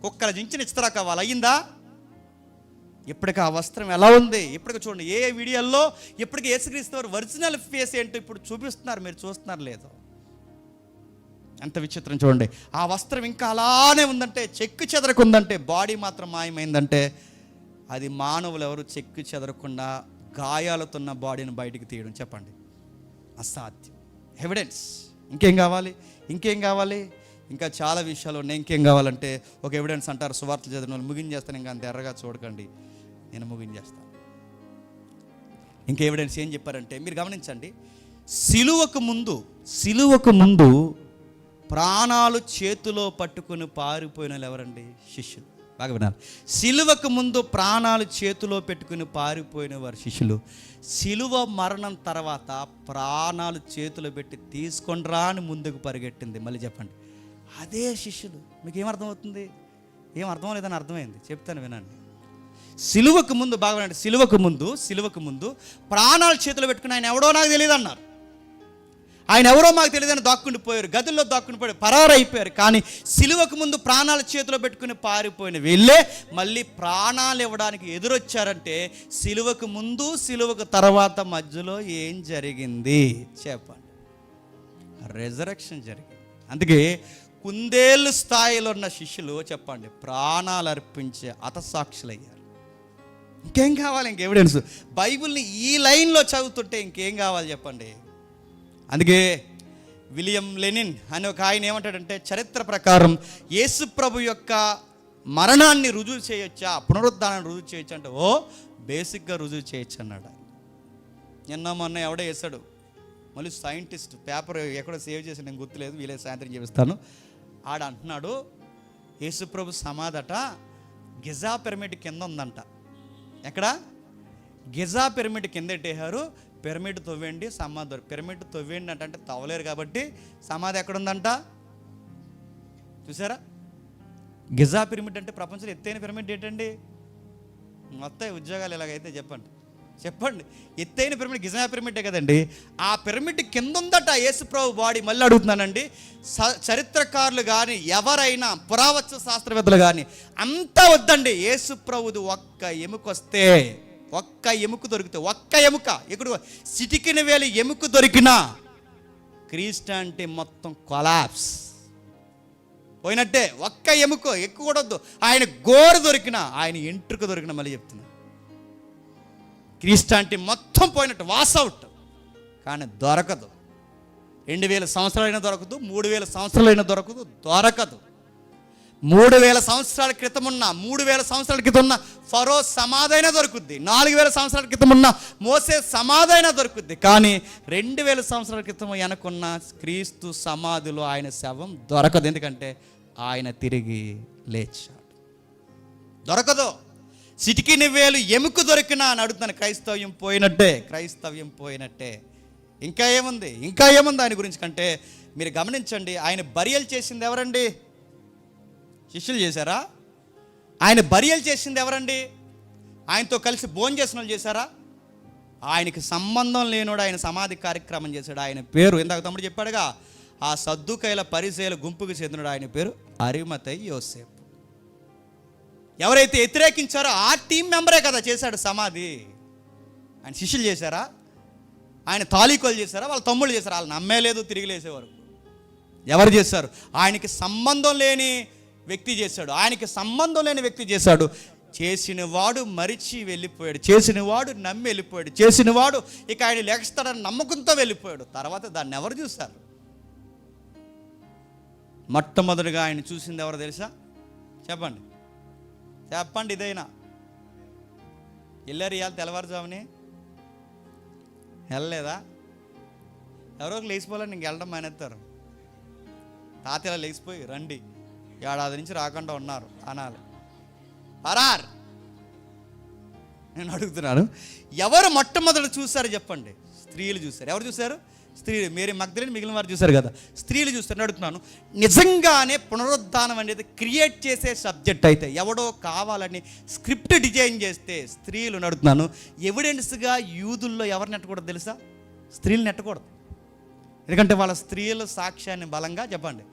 కుక్కల జించిన ఇస్తరా కావాలి, అయ్యిందా? ఇప్పటికీ ఆ వస్త్రం ఎలా ఉంది? ఇప్పటికి చూడండి, ఏ వీడియోల్లో ఇప్పటికీ యేసుక్రీస్తు వారు ఒరిజినల్ ఫేస్ ఏంటో ఇప్పుడు చూపిస్తున్నారు, మీరు చూస్తున్నారు లేదు? ఎంత విచిత్రం చూడండి. ఆ వస్త్రం ఇంకా అలానే ఉందంటే, చెక్కు చెదరకుందంటే, బాడీ మాత్రం మాయమైందంటే అది మానవులు ఎవరు చెక్కు చెదరకుండా గాయాలతున్న బాడీని బయటికి తీయడం చెప్పండి అసాధ్యం. ఎవిడెన్స్. ఇంకేం కావాలి? ఇంకా చాలా విషయాలు ఉన్నాయి. ఇంకేం కావాలంటే ఒక ఎవిడెన్స్ అంటారు. సువార్తలు చదివిన వాళ్ళు ముగించేస్తాను, ఇంకా అంత ఎర్రగా చూడకండి, నేను ముగించేస్తాను. ఇంకా ఎవిడెన్స్ ఏం చెప్పారంటే మీరు గమనించండి, సిలువకు ముందు ప్రాణాలు చేతిలో పట్టుకుని పారిపోయిన ఎవరండి? శిష్యులు. బాగా వినాలి. సిలువకు ముందు ప్రాణాలు చేతిలో పెట్టుకుని పారిపోయిన వారు శిష్యులు. సిలువ మరణం తర్వాత ప్రాణాలు చేతిలో పెట్టి తీసుకొనిరా అని ముందుకు పరిగెట్టింది. మళ్ళీ చెప్పండి, అదే శిష్యులు. మీకు ఏమర్థమవుతుంది? ఏం అర్థం లేదని అర్థమైంది, చెప్తాను వినండి. సిలువకు ముందు, బాగా వినండి, సిలువకు ముందు ప్రాణాలు చేతిలో పెట్టుకుని ఆయన ఎవడో నాకు తెలియదు అన్నారు. ఆయన ఎవరో మాకు తెలియదని దాక్కుండిపోయారు, గదుల్లో దాక్కుండిపోయారు, పరారైపోయారు. కానీ సిలువకు ముందు ప్రాణాలు చేతిలో పెట్టుకుని పారిపోయిన వీళ్ళే మళ్ళీ ప్రాణాలు ఇవ్వడానికి ఎదురొచ్చారంటే సిలువకు ముందు సిలువకు తర్వాత మధ్యలో ఏం జరిగింది చెప్పండి? రెజరెక్షన్ జరిగింది. అందుకే కుందేళ్ళు స్థాయిలో ఉన్న శిష్యులు చెప్పండి ప్రాణాలు అర్పించే హతసాక్షులయ్యారు. ఇంకేం కావాలి? ఇంక ఎవిడెన్స్. బైబిల్ని ఈ లైన్లో చదువుతుంటే ఇంకేం కావాలి చెప్పండి? అందుకే విలియం లెనిన్ అనే ఒక ఆయన ఏమంటాడంటే, చరిత్ర ప్రకారం యేసు ప్రభు యొక్క మరణాన్ని రుజువు చేయొచ్చా, పునరుద్ధానాన్ని రుజువు చేయొచ్చా అంటే బేసిక్గా రుజువు చేయొచ్చు అన్నాడు. మొన్న ఎవడో వేసాడు, మళ్ళీ సైంటిస్ట్ పేపర్ ఎక్కడో సేవ్ చేసి నేను గుర్తులేదు, వీలే సాయంత్రం చేపిస్తాను. ఆడ అంటున్నాడు యేసు ప్రభు సమాధట గిజా పిరమిడ్ కింద ఉందంట. ఎక్కడ? గిజా పిరమిడ్ కింద పెట్టేశారు. పిరమిడ్ తవ్వేండి సమాధి. పిరమిడ్ తవ్వేండి అంటే తవ్వలేరు కాబట్టి సమాధి ఎక్కడుందంట చూసారా? గిజా పిరమిడ్ అంటే ప్రపంచంలో ఎత్తైన పిరమిడ్ ఏంటండి? మొత్తం ఉద్యోగాలు ఎలాగైతే చెప్పండి ఎత్తైన పిరమిడ్ గిజా పిరమిడే కదండి. ఆ పిరమిడ్ కింద ఉందట యేసుప్రభు బాడీ. మళ్ళీ అడుగుతున్నానండి, చరిత్రకారులు కానీ ఎవరైనా పురావస్తు శాస్త్రవేత్తలు కానీ అంతా వద్దండి, యేసుప్రభుది ఒక్క ఎముకొస్తే ఒక్క ఎముక దొరికితే, ఒక్క ఎముక ఇక్కడ చిటికిన వేలు ఎముక దొరికినా క్రిస్టియానిటీ మొత్తం కొలాప్స్ పోయినట్టే. ఒక్క ఎముక ఎక్కువ కూడా వద్దు, ఆయన గోరు దొరికినా, ఆయన ఎంట్రుక దొరికినా, మళ్ళీ చెప్తున్నా క్రిస్టియానిటీ మొత్తం పోయినట్టు, వాస్ అవుట్. కానీ దొరకదు. 2000 సంవత్సరాలైనా దొరకదు, 3000 సంవత్సరాలైనా దొరకదు, దొరకదు. 3000 సంవత్సరాల క్రితం ఉన్న, 3000 సంవత్సరాల క్రితం ఉన్న ఫరో సమాధైనా దొరుకుద్ది, 4000 సంవత్సరాల క్రితం ఉన్న మోసే సమాధైనా దొరుకుద్ది. కానీ 2000 సంవత్సరాల క్రితం వెనకున్న క్రీస్తు సమాధిలో ఆయన శవం దొరకదు. ఎందుకంటే ఆయన తిరిగి లేచాడు. దొరకదు. చిటికిన వేలు ఎముక దొరికినా అని అడుగుతాను. క్రైస్తవ్యం పోయినట్టే, క్రైస్తవ్యం పోయినట్టే. ఇంకా ఏముంది, ఇంకా ఏముంది ఆయన గురించి కంటే మీరు గమనించండి. ఆయన బరియలు చేసింది ఎవరండి? శిష్యులు చేశారా? ఆయన బరియలు చేసింది ఎవరండి? ఆయనతో కలిసి భోజనం చేసిన వాళ్ళు చేశారా? ఆయనకి సంబంధం లేనోడు ఆయన సమాధి కార్యక్రమం చేశాడు. ఆయన పేరు ఇందాక తమ్ముడు చెప్పాడుగా, ఆ సద్దుకైల పరిసయ్యుల గుంపుకు చెందినాడు. ఆయన పేరు అరిమతయి యోసేపు. ఎవరైతే వ్యతిరేకించారో ఆ టీం మెంబరే కదా చేశాడు సమాధి. ఆయన శిష్యులు చేశారా? ఆయన తాలీకోలు చేశారా? వాళ్ళ తమ్ముళ్ళు చేశారా? వాళ్ళు నమ్మేలేదు, తిరిగి లేసే వరకు. ఎవరు చేశారు? ఆయనకి సంబంధం లేని వ్యక్తి చేశాడు. ఆయనకి సంబంధం లేని వ్యక్తి చేశాడు. చేసిన వాడు మరిచి వెళ్ళిపోయాడు, చేసిన వాడు నమ్మి వెళ్ళిపోయాడు, చేసిన వాడు ఇక ఆయన లేస్తాడని నమ్మకంతో వెళ్ళిపోయాడు. తర్వాత దాన్ని ఎవరు చూశారు? మొట్టమొదటిగా ఆయన చూసింది ఎవరు తెలుసా? చెప్పండి, చెప్పండి. ఇదైనా వెళ్ళారు ఇవాళ తెల్లవారుజాముని? వెళ్ళలేదా? ఎవరో లేచిపోవాలని ఇంక వెళ్ళడం మానేస్తారు. తాతలా లేచిపోయి రండి, ఏడాది నుంచి రాకుండా ఉన్నారు అనాలి. పరార్. నేను అడుగుతున్నాను, ఎవరు మొట్టమొదటి చూశారు చెప్పండి? స్త్రీలు చూశారు. ఎవరు చూశారు? స్త్రీలు. మేరీ మగ్దలేని మిగిలిన వారు చూశారు కదా, స్త్రీలు చూస్తారు. అడుగుతున్నాను, నిజంగానే పునరుద్ధానం అనేది క్రియేట్ చేసే సబ్జెక్ట్ అయితే, ఎవడో కావాలని స్క్రిప్ట్ డిజైన్ చేస్తే స్త్రీలు నడుతున్నాను. ఎవిడెన్స్గా యూదుల్లో ఎవరు నెట్టకూడదు తెలుసా? స్త్రీలు నెట్టకూడదు. ఎందుకంటే వాళ్ళ స్త్రీల సాక్ష్యాన్ని బలంగా చెప్పండి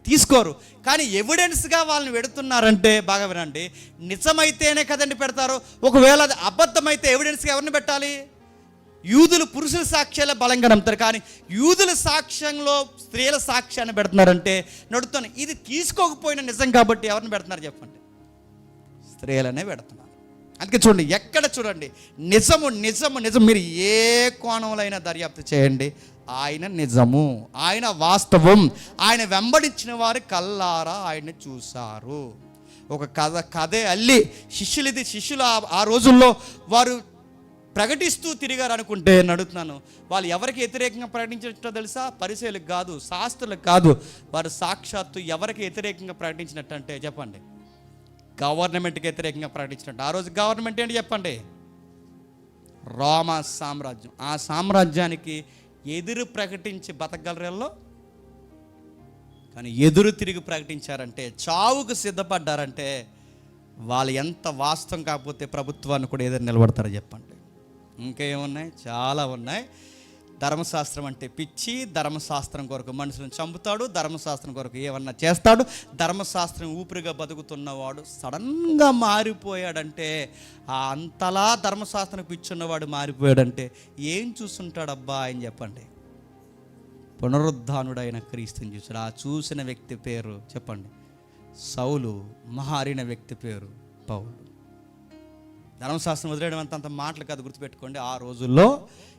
తీసుకోరు. కానీ ఎవిడెన్స్గా వాళ్ళని పెడుతున్నారంటే బాగా వినండి, నిజమైతేనే కదండి పెడతారు. ఒకవేళ అది అబద్ధమైతే ఎవిడెన్స్గా ఎవరిని పెట్టాలి? యూదులు పురుషుల సాక్ష్యాలే బలంగా నమ్ముతారు. కానీ యూదుల సాక్ష్యంలో స్త్రీల సాక్ష్యాన్ని పెడుతున్నారంటే నడుతాను. ఇది తీసుకోకపోయినా నిజం కాబట్టి ఎవరిని పెడుతున్నారు చెప్పండి? స్త్రీలనే పెడుతున్నారు. అందుకే చూడండి, ఎక్కడ చూడండి, నిజము నిజము నిజం. మీరు ఏ కోణంలో అయినా దర్యాప్తు చేయండి, ఆయన నిజము, ఆయన వాస్తవం. ఆయన వెంబడించిన వారు కల్లారా ఆయన్ని చూశారు. ఒక కథే అల్లి శిష్యులు ఆ రోజుల్లో వారు ప్రకటిస్తూ తిరిగారు అనుకుంటే నడుతున్నాను. వాళ్ళు ఎవరికి వ్యతిరేకంగా ప్రకటించినట్టో తెలుసా? పరిసయ్యులకు కాదు, శాస్త్రులకు కాదు. వారు సాక్షాత్తు ఎవరికి వ్యతిరేకంగా ప్రకటించినట్టు అంటే చెప్పండి? గవర్నమెంట్కి వ్యతిరేకంగా ప్రకటించినట్టు. ఆ రోజు గవర్నమెంట్ ఏంటి చెప్పండి? రోమా సామ్రాజ్యం. ఆ సామ్రాజ్యానికి ఎదురు ప్రకటించి బతకగలరేళ్ళో, కానీ ఎదురు తిరిగి ప్రకటించారంటే, చావుకు సిద్ధపడ్డారంటే వాళ్ళు ఎంత వాస్తవం కాకపోతే ప్రభుత్వాన్ని కూడా ఎదురు నిలబడతారో చెప్పండి? ఇంకేమున్నాయి? చాలా ఉన్నాయి. ధర్మశాస్త్రం అంటే పిచ్చి. ధర్మశాస్త్రం కొరకు మనుషులను చంపుతాడు, ధర్మశాస్త్రం కొరకు ఏమన్నా చేస్తాడు. ధర్మశాస్త్రం ఊపిరిగా బతుకుతున్నవాడు సడన్గా మారిపోయాడంటే, ఆ అంతలా ధర్మశాస్త్రం పిచ్చున్నవాడు మారిపోయాడంటే ఏం చూస్తుంటాడబ్బా ఆయన చెప్పండి? పునరుద్ధానుడైన క్రీస్తుని చూసాడు. ఆ చూసిన వ్యక్తి పేరు చెప్పండి? సౌలు. మారిన వ్యక్తి పేరు పౌలు. ధర్మశాస్త్రం వదిలేయడం అంత మాటలు కాదు, గుర్తుపెట్టుకోండి. ఆ రోజుల్లో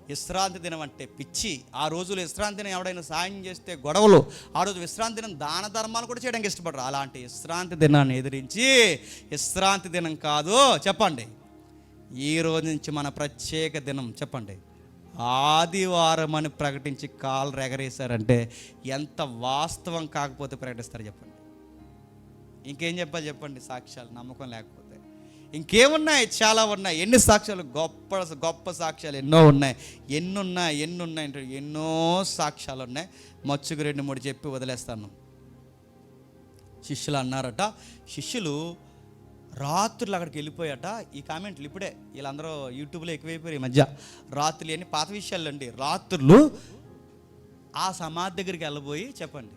విశ్రాంతి దినం అంటే పిచ్చి. ఆ రోజుల్లో విశ్రాంతి దినం ఎవడైనా సాయం చేస్తే గొడవలు. ఆ రోజు విశ్రాంతి దినం దాన ధర్మాలు కూడా చేయడానికి ఇష్టపడరు. అలాంటి విశ్రాంతి దినాన్ని ఎదిరించి, విశ్రాంతి దినం కాదు చెప్పండి, ఈ రోజు నుంచి మన ప్రత్యేక దినం చెప్పండి, ఆదివారం అని ప్రకటించి కాళ్ళు ఎగరేశారంటే ఎంత వాస్తవం కాకపోతే ప్రకటిస్తారు చెప్పండి? ఇంకేం చెప్పాలి చెప్పండి? సాక్ష్యాలు నమ్మకం లేకపోతే ఇంకేమున్నాయి? చాలా ఉన్నాయి. ఎన్ని సాక్ష్యాలు, గొప్ప గొప్ప సాక్ష్యాలు ఎన్నో ఉన్నాయి. ఎన్నున్నాయి అంటే ఎన్నో సాక్ష్యాలు ఉన్నాయి. మచ్చుకు 2-3 చెప్పి వదిలేస్తాను. శిష్యులు అన్నారట, శిష్యులు రాత్రులు అక్కడికి వెళ్ళిపోయాట. ఈ కామెంట్లు ఇప్పుడే వీళ్ళందరూ యూట్యూబ్లో ఎక్కువైపోయారు ఈ మధ్య. రాత్రులు అని పాత విషయాలు అండి. రాత్రులు ఆ సమాధి దగ్గరికి వెళ్ళబోయి చెప్పండి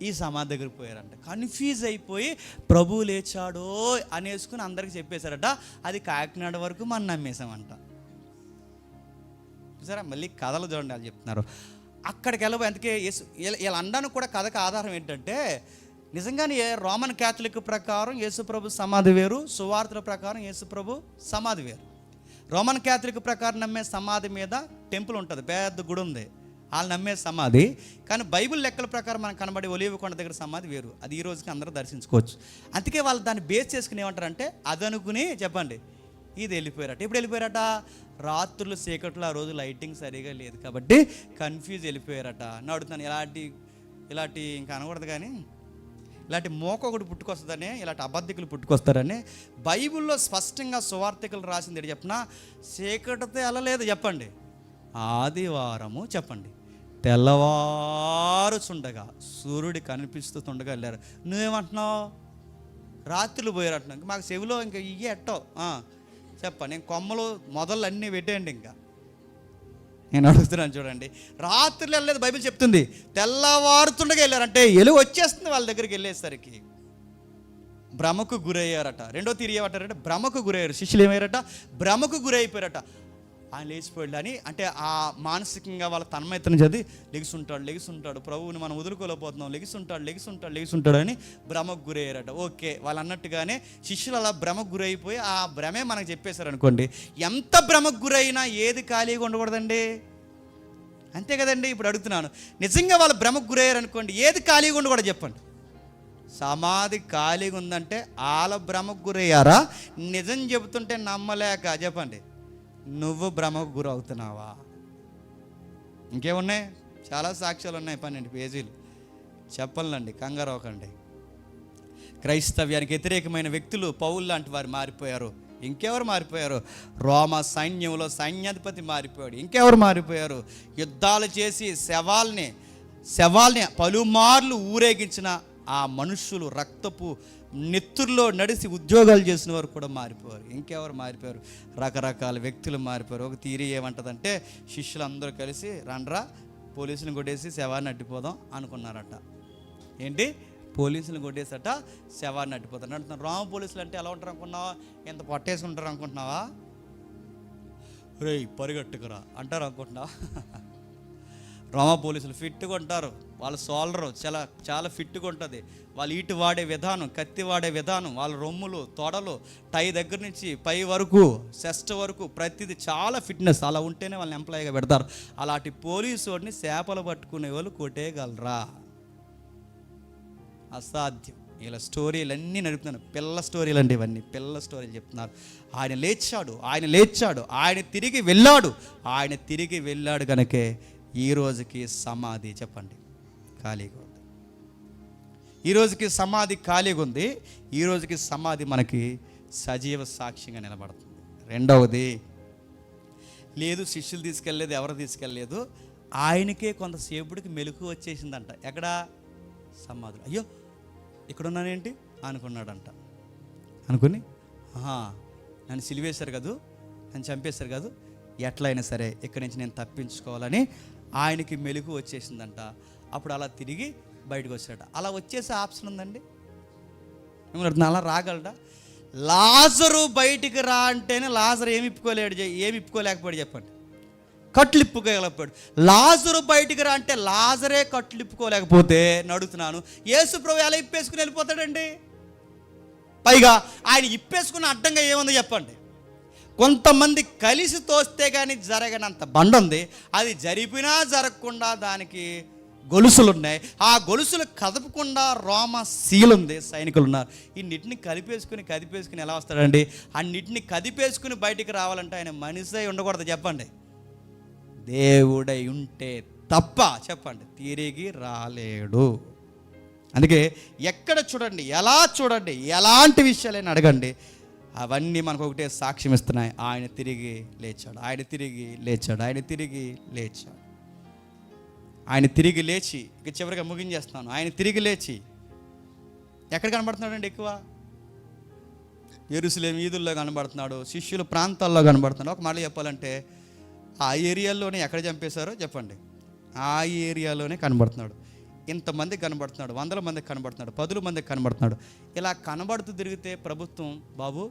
ఈ సమాధి దగ్గరికి పోయారంట. కన్ఫ్యూజ్ అయిపోయి ప్రభు లేచాడో అనేసుకుని అందరికి చెప్పేశారట. అది కాకినాడ వరకు మనం నమ్మేశామంట. చూసారా, మళ్ళీ కథలు చూడండి వాళ్ళు చెప్తున్నారు. అక్కడికి వెళ్ళబోయి అందుకే వీళ్ళు అనడానికి కూడా కథకు ఆధారం ఏంటంటే, నిజంగానే రోమన్ క్యాథలిక్ ప్రకారం యేసుప్రభు సమాధి వేరు, సువార్తల ప్రకారం యేసుప్రభు సమాధి వేరు. రోమన్ క్యాథలిక్ ప్రకారం నమ్మే సమాధి మీద టెంపుల్ ఉంటుంది, పెద్ద గుడి ఉంది, వాళ్ళు నమ్మే సమాధి. కానీ బైబిల్ లెక్కల ప్రకారం మనకు కనబడే ఒలీవ కొండ దగ్గర సమాధి వేరు. అది ఈ రోజుకి అందరూ దర్శించుకోవచ్చు. అందుకే వాళ్ళు దాన్ని బేస్ చేసుకుని ఏమంటారంటే, అదనుకుని చెప్పండి ఇది వెళ్ళిపోయారట. ఎప్పుడు వెళ్ళిపోయారట? రాత్రులు చీకట్లో, ఆ రోజు లైటింగ్ సరిగా లేదు కాబట్టి కన్ఫ్యూజ్ వెళ్ళిపోయారట. నేను అడుగుతాను, ఇలాంటి ఇంకా అనకూడదు కానీ ఇలాంటి మోక ఒకటి పుట్టుకొస్తుందని, ఇలాంటి అబద్ధికులు పుట్టుకొస్తారని బైబిల్లో స్పష్టంగా సువార్తికులు రాసింది చెప్పిన, చీకటితో వెళ్ళలేదు చెప్పండి, ఆదివారము చెప్పండి తెల్లవారుచుండగా సూర్యుడి కనిపిస్తుండగా వెళ్ళారు. నువ్వేమంటున్నావు? రాత్రులు పోయారంటున్నావు. మాకు చెవిలో ఇంకా ఇయ్యే ఎట్టో చెప్పండి, నేను కొమ్మలు మొదలు అన్నీ పెట్టేయండి. ఇంకా నేను అడుగుతున్నాను చూడండి, రాత్రులు వెళ్ళలేదు బైబిల్ చెప్తుంది, తెల్లవారుతుండగా వెళ్ళారంటే ఎలుగు వచ్చేస్తుంది వాళ్ళ దగ్గరికి వెళ్ళేసరికి. భ్రమకు గురయ్యారట. రెండో తీరు ఏమంటారంటే భ్రమకు గురయ్యారు. శిష్యులు ఏమయ్యారట? భ్రమకు గురైపోయారట. ఆయన లేచిపోయాడు అని అంటే ఆ మానసికంగా వాళ్ళ తన్మయతను చదివి లెగిసుంటాడు ప్రభువుని మనం వదులుకోలేకపోతున్నాం, లెగిసుంటాడు అని భ్రమకు గురయ్యారట. ఓకే, వాళ్ళు అన్నట్టుగానే శిష్యులు అలా భ్రమకు గురైపోయి ఆ భ్రమే మనకు చెప్పేశారు అనుకోండి. ఎంత భ్రమకు గురైనా ఏది ఖాళీగా ఉండకూడదండి, అంతే కదండి. ఇప్పుడు అడుగుతున్నాను, నిజంగా వాళ్ళు భ్రమకు గురయ్యారు అనుకోండి, ఏది ఖాళీగా ఉండకూడదు చెప్పండి. సమాధి ఖాళీగా ఉందంటే వాళ్ళ భ్రమకు గురయ్యారా? నిజం చెబుతుంటే నమ్మలేక చెప్పండి, నువ్వు భ్రమకు గురవుతున్నావా? ఇంకేమున్నాయి? చాలా సాక్ష్యాలు ఉన్నాయి, 12 పేజీలు చెప్పాలండి, కంగారు అవ్వకండి. క్రైస్తవ్యానికి వ్యతిరేకమైన వ్యక్తులు పౌలు లాంటి వారు మారిపోయారు. ఇంకెవరు మారిపోయారు? రోమా సైన్యంలో సైన్యాధిపతి మారిపోయాడు. ఇంకెవరు మారిపోయారు? యుద్ధాలు చేసి శవాల్ని పలుమార్లు ఊరేగించిన ఆ మనుషులు, రక్తపు నెత్తుర్లో నడిచి ఉద్యోగాలు చేసిన వారు కూడా మారిపోయారు. ఇంకెవరు మారిపోయారు? రకరకాల వ్యక్తులు మారిపోయారు. ఒక థియరీ ఏమంటదంటే, శిష్యులందరూ కలిసి రండ్రా పోలీసులను కొట్టేసి శవాన్ని అడ్డిపోదాం అనుకున్నారట. ఏంటి? పోలీసులను కొట్టేసట శవాన్ని అడ్డిపోతారు అంటున్నారు. రామ పోలీసులు అంటే ఎలా ఉంటారు అనుకున్నావా? ఎంత పట్టేసుకుంటారు అనుకుంటున్నావా? రేయ్ పరిగెట్టుకురా అంటారు అనుకుంటున్నావా? రోమా పోలీసులు ఫిట్గా ఉంటారు, వాళ్ళ సోల్డరు చాలా ఫిట్గా ఉంటుంది, వాళ్ళు ఈటు వాడే విధానం, కత్తి వాడే విధానం, వాళ్ళ రొమ్ములు, తొడలు, టై దగ్గర నుంచి పై వరకు, చెస్ట్ వరకు ప్రతిదీ చాలా ఫిట్నెస్. అలా ఉంటేనే వాళ్ళని ఎంప్లాయీగా పెడతారు. అలాంటి పోలీసు వాడిని చేపలు పట్టుకునే వాళ్ళు కొట్టేయగలరా? అసాధ్యం. ఇలా స్టోరీలన్నీ నడుపుతున్నాను, పిల్ల స్టోరీలు అండి ఇవన్నీ, పిల్ల స్టోరీలు చెప్తున్నారు. ఆయన లేచాడు, ఆయన తిరిగి వెళ్ళాడు కనుకే ఈ రోజుకి సమాధి చెప్పండి ఖాళీగా ఉంది. ఈ రోజుకి సమాధి ఖాళీగా ఉంది. ఈ రోజుకి సమాధి మనకి సజీవ సాక్ష్యంగా నిలబడుతుంది. రెండవది, లేదు శిష్యులు తీసుకెళ్ళలేదు, ఎవరు తీసుకెళ్ళలేదు, ఆయనకే కొంతసేపుడికి మెలకు వచ్చేసిందంట. ఎక్కడ? సమాధులు. అయ్యో ఇక్కడున్నానేంటి అనుకున్నాడంట. అనుకుని నన్ను సిలివేశారు కదూ, నన్ను చంపేశారు కాదు, ఎట్లయినా సరే ఇక్కడి నుంచి నేను తప్పించుకోవాలని ఆయనకి మెలకు వచ్చేసిందంట. అప్పుడు అలా తిరిగి బయటకు వచ్చాడు. అలా వచ్చేసే ఆప్షన్ ఉందండి? ఏమన్నా అలా రాగలడా? లాజరు బయటికి రా అంటేనే లాజరు ఏమి ఇప్పుకోలేకపోయాడు చెప్పండి. కట్లు ఇప్పుకోలేకపోయాడు. లాజరు బయటికి రా అంటే లాజరే కట్లు ఇప్పుకోలేకపోతే నడుతున్నాను, యేసు ప్రభు ఎలా ఇప్పేసుకుని వెళ్ళిపోతాడండి? పైగా ఆయన ఇప్పేసుకున్న అడ్డంగా ఏముంది చెప్పండి? కొంతమంది కలిసి తోస్తే కానీ జరగనంత బండ ఉంది. అది జరిపినా జరగకుండా దానికి గొలుసులు ఉన్నాయి. ఆ గొలుసులు కదపకుండా రోమ సీల్ ఉంది, సైనికులు ఉన్నారు. ఈ నీటిని కదిపేసుకుని ఎలా వస్తాడండి? ఆ నీటిని కదిపేసుకుని బయటికి రావాలంటే ఆయన మనిషి ఉండకూడదు చెప్పండి, దేవుడై ఉంటే తప్ప చెప్పండి తిరిగి రాలేడు. అందుకే ఎక్కడ చూడండి, ఎలా చూడండి, ఎలాంటి విషయాలైనా అడగండి, అవన్నీ మనకు ఒకటే సాక్ష్యం ఇస్తున్నాయి. ఆయన తిరిగి లేచాడు, ఆయన తిరిగి లేచి ఇక చివరిగా ముగించేస్తున్నాను. ఆయన తిరిగి లేచి ఎక్కడ కనబడుతున్నాడు అండి? ఎక్కువ యెరూషలేము వీధుల్లో కనబడుతున్నాడు, శిష్యుల ప్రాంతాల్లో కనబడుతున్నాడు. ఒక మాట చెప్పాలంటే ఆ ఏరియాలోనే ఎక్కడ చంపేశారో చెప్పండి, ఆ ఏరియాలోనే కనబడుతున్నాడు. ఇంతమందికి కనబడుతున్నాడు, 100 మందికి కనబడుతున్నాడు, 10 మందికి కనబడుతున్నాడు. ఇలా కనబడుతూ తిరిగితే ప్రభుత్వం బాబు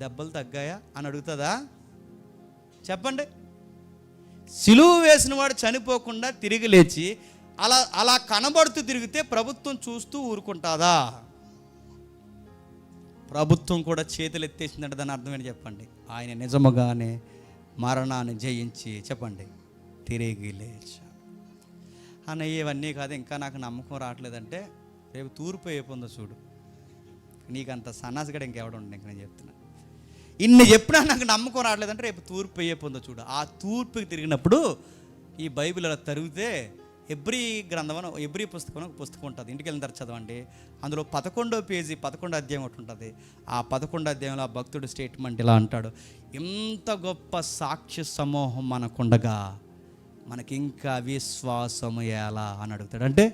దెబ్బలు తగ్గాయా అని అడుగుతుందా? చెప్పండి. సిలువ వేసిన వాడు చనిపోకుండా తిరిగి లేచి అలా అలా కనబడుతూ తిరిగితే ప్రభుత్వం చూస్తూ ఊరుకుంటుందా? ప్రభుత్వం కూడా చేతులు ఎత్తేసిందంటే దాని అర్థం ఏంటి చెప్పండి? ఆయన నిజముగానే మరణాన్ని జయించి చెప్పండి తిరిగి లేచాడు. అన్నయ్య ఇవన్నీ కాదు, ఇంకా నాకు నమ్మకం రావట్లేదంటే రేపు తూర్పు అయిపోయిందో చూడు. నీకంత సన్నాసిగడ ఇంకెవడండి, ఇంక నేను చెప్తున్నా. ఇన్ని చెప్పినా నాకు నమ్మకం రావట్లేదంటే రేపు తూర్పు అయిపోయిందో చూడు. ఆ తూర్పుకి తిరిగినప్పుడు ఈ బైబిల్ అలా తరిగితే ఎబ్రీ గ్రంథం అని, ఎబ్రీ పుస్తకం ఒక పుస్తకం ఉంటుంది, ఇంటికి వెళ్ళిన తర్వాత చదవండి. అందులో 11వ పేజీ 11వ అధ్యాయం ఒకటి ఉంటుంది. ఆ 11వ అధ్యాయంలో ఆ భక్తుడు స్టేట్మెంట్ ఇలా అంటాడు: ఇంత గొప్ప సాక్ష్య సమూహం మనకుండగా మనకి ఇంకా విశ్వాసము ఎలా అని అడుగుతాడు. అంటే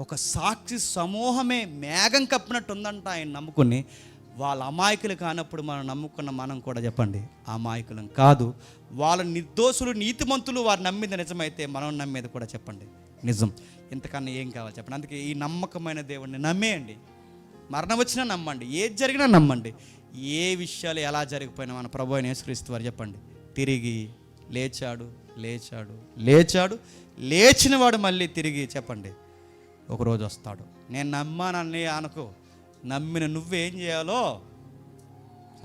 ఒక సాక్షి సమూహమే మేఘం కప్పినట్టు ఉందంట ఆయన నమ్ముకుని. వాళ్ళ అమాయకులు కానప్పుడు మనం నమ్ముకున్న మనం కూడా చెప్పండి అమాయకులం కాదు. వాళ్ళ నిర్దోషులు నీతిమంతులు వారు నమ్మింది నిజమైతే మనం నమ్మేది కూడా చెప్పండి నిజం. ఇంతకన్నా ఏం కావాలి చెప్పండి? అందుకే ఈ నమ్మకమైన దేవుడిని నమ్మేయండి. మరణం వచ్చినా నమ్మండి, ఏది జరిగినా నమ్మండి. ఏ విషయాలు ఎలా జరిగిపోయినా మన ప్రభు అయిన యేసుక్రీస్తు వారు చెప్పండి తిరిగి లేచాడు, లేచాడు, లేచాడు. లేచినవాడు మళ్ళీ తిరిగి చెప్పండి ఒకరోజు వస్తాడు. నేను నమ్మానని అనుకో, నమ్మిన నువ్వేం చేయాలో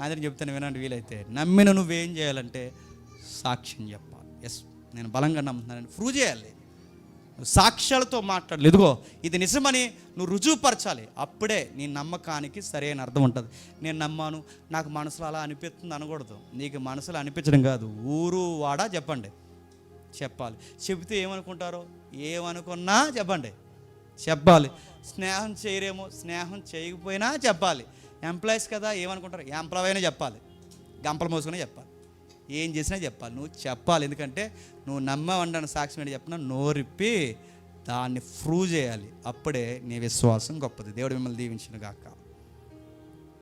ఆయన చెప్తాను వినండి. వీలైతే నమ్మిన నువ్వేం చేయాలంటే సాక్ష్యం చెప్పాలి. ఎస్, నేను బలంగా నమ్ముతున్నానని ప్రూవ్ చేయాలి. సాక్ష్యాలతో మాట్లాడాలి. ఇదిగో ఇది నిజమని నువ్వు రుజువుపరచాలి. అప్పుడే నీ నమ్మకానికి సరైన అర్థం ఉంటుంది. నేను నమ్మాను, నాకు మనసులో అలా అనిపిస్తుంది అనకూడదు. నీకు మనసులో అనిపించడం కాదు, ఊరు వాడా చెప్పండి చెప్పాలి. చెబితే ఏమనుకుంటారో, ఏమనుకున్నా చెప్పండి చెప్పాలి. స్నేహం చేయరేమో, స్నేహం చేయకపోయినా చెప్పాలి. ఎంప్లాయీస్ కదా ఏమనుకుంటారు, ఎంప్లాయ్ అయినా చెప్పాలి, గంపలు మోసుకునే చెప్పాలి, ఏం చేసినా చెప్పాలి. నువ్వు చెప్పాలి. ఎందుకంటే నువ్వు నమ్మవండని సాక్ష్యం ఏంటి చెప్పినా నోరిప్పి దాన్ని ప్రూవ్ చేయాలి. అప్పుడే నీ విశ్వాసం గొప్పది. దేవుడు మిమ్మల్ని దీవించును గాక.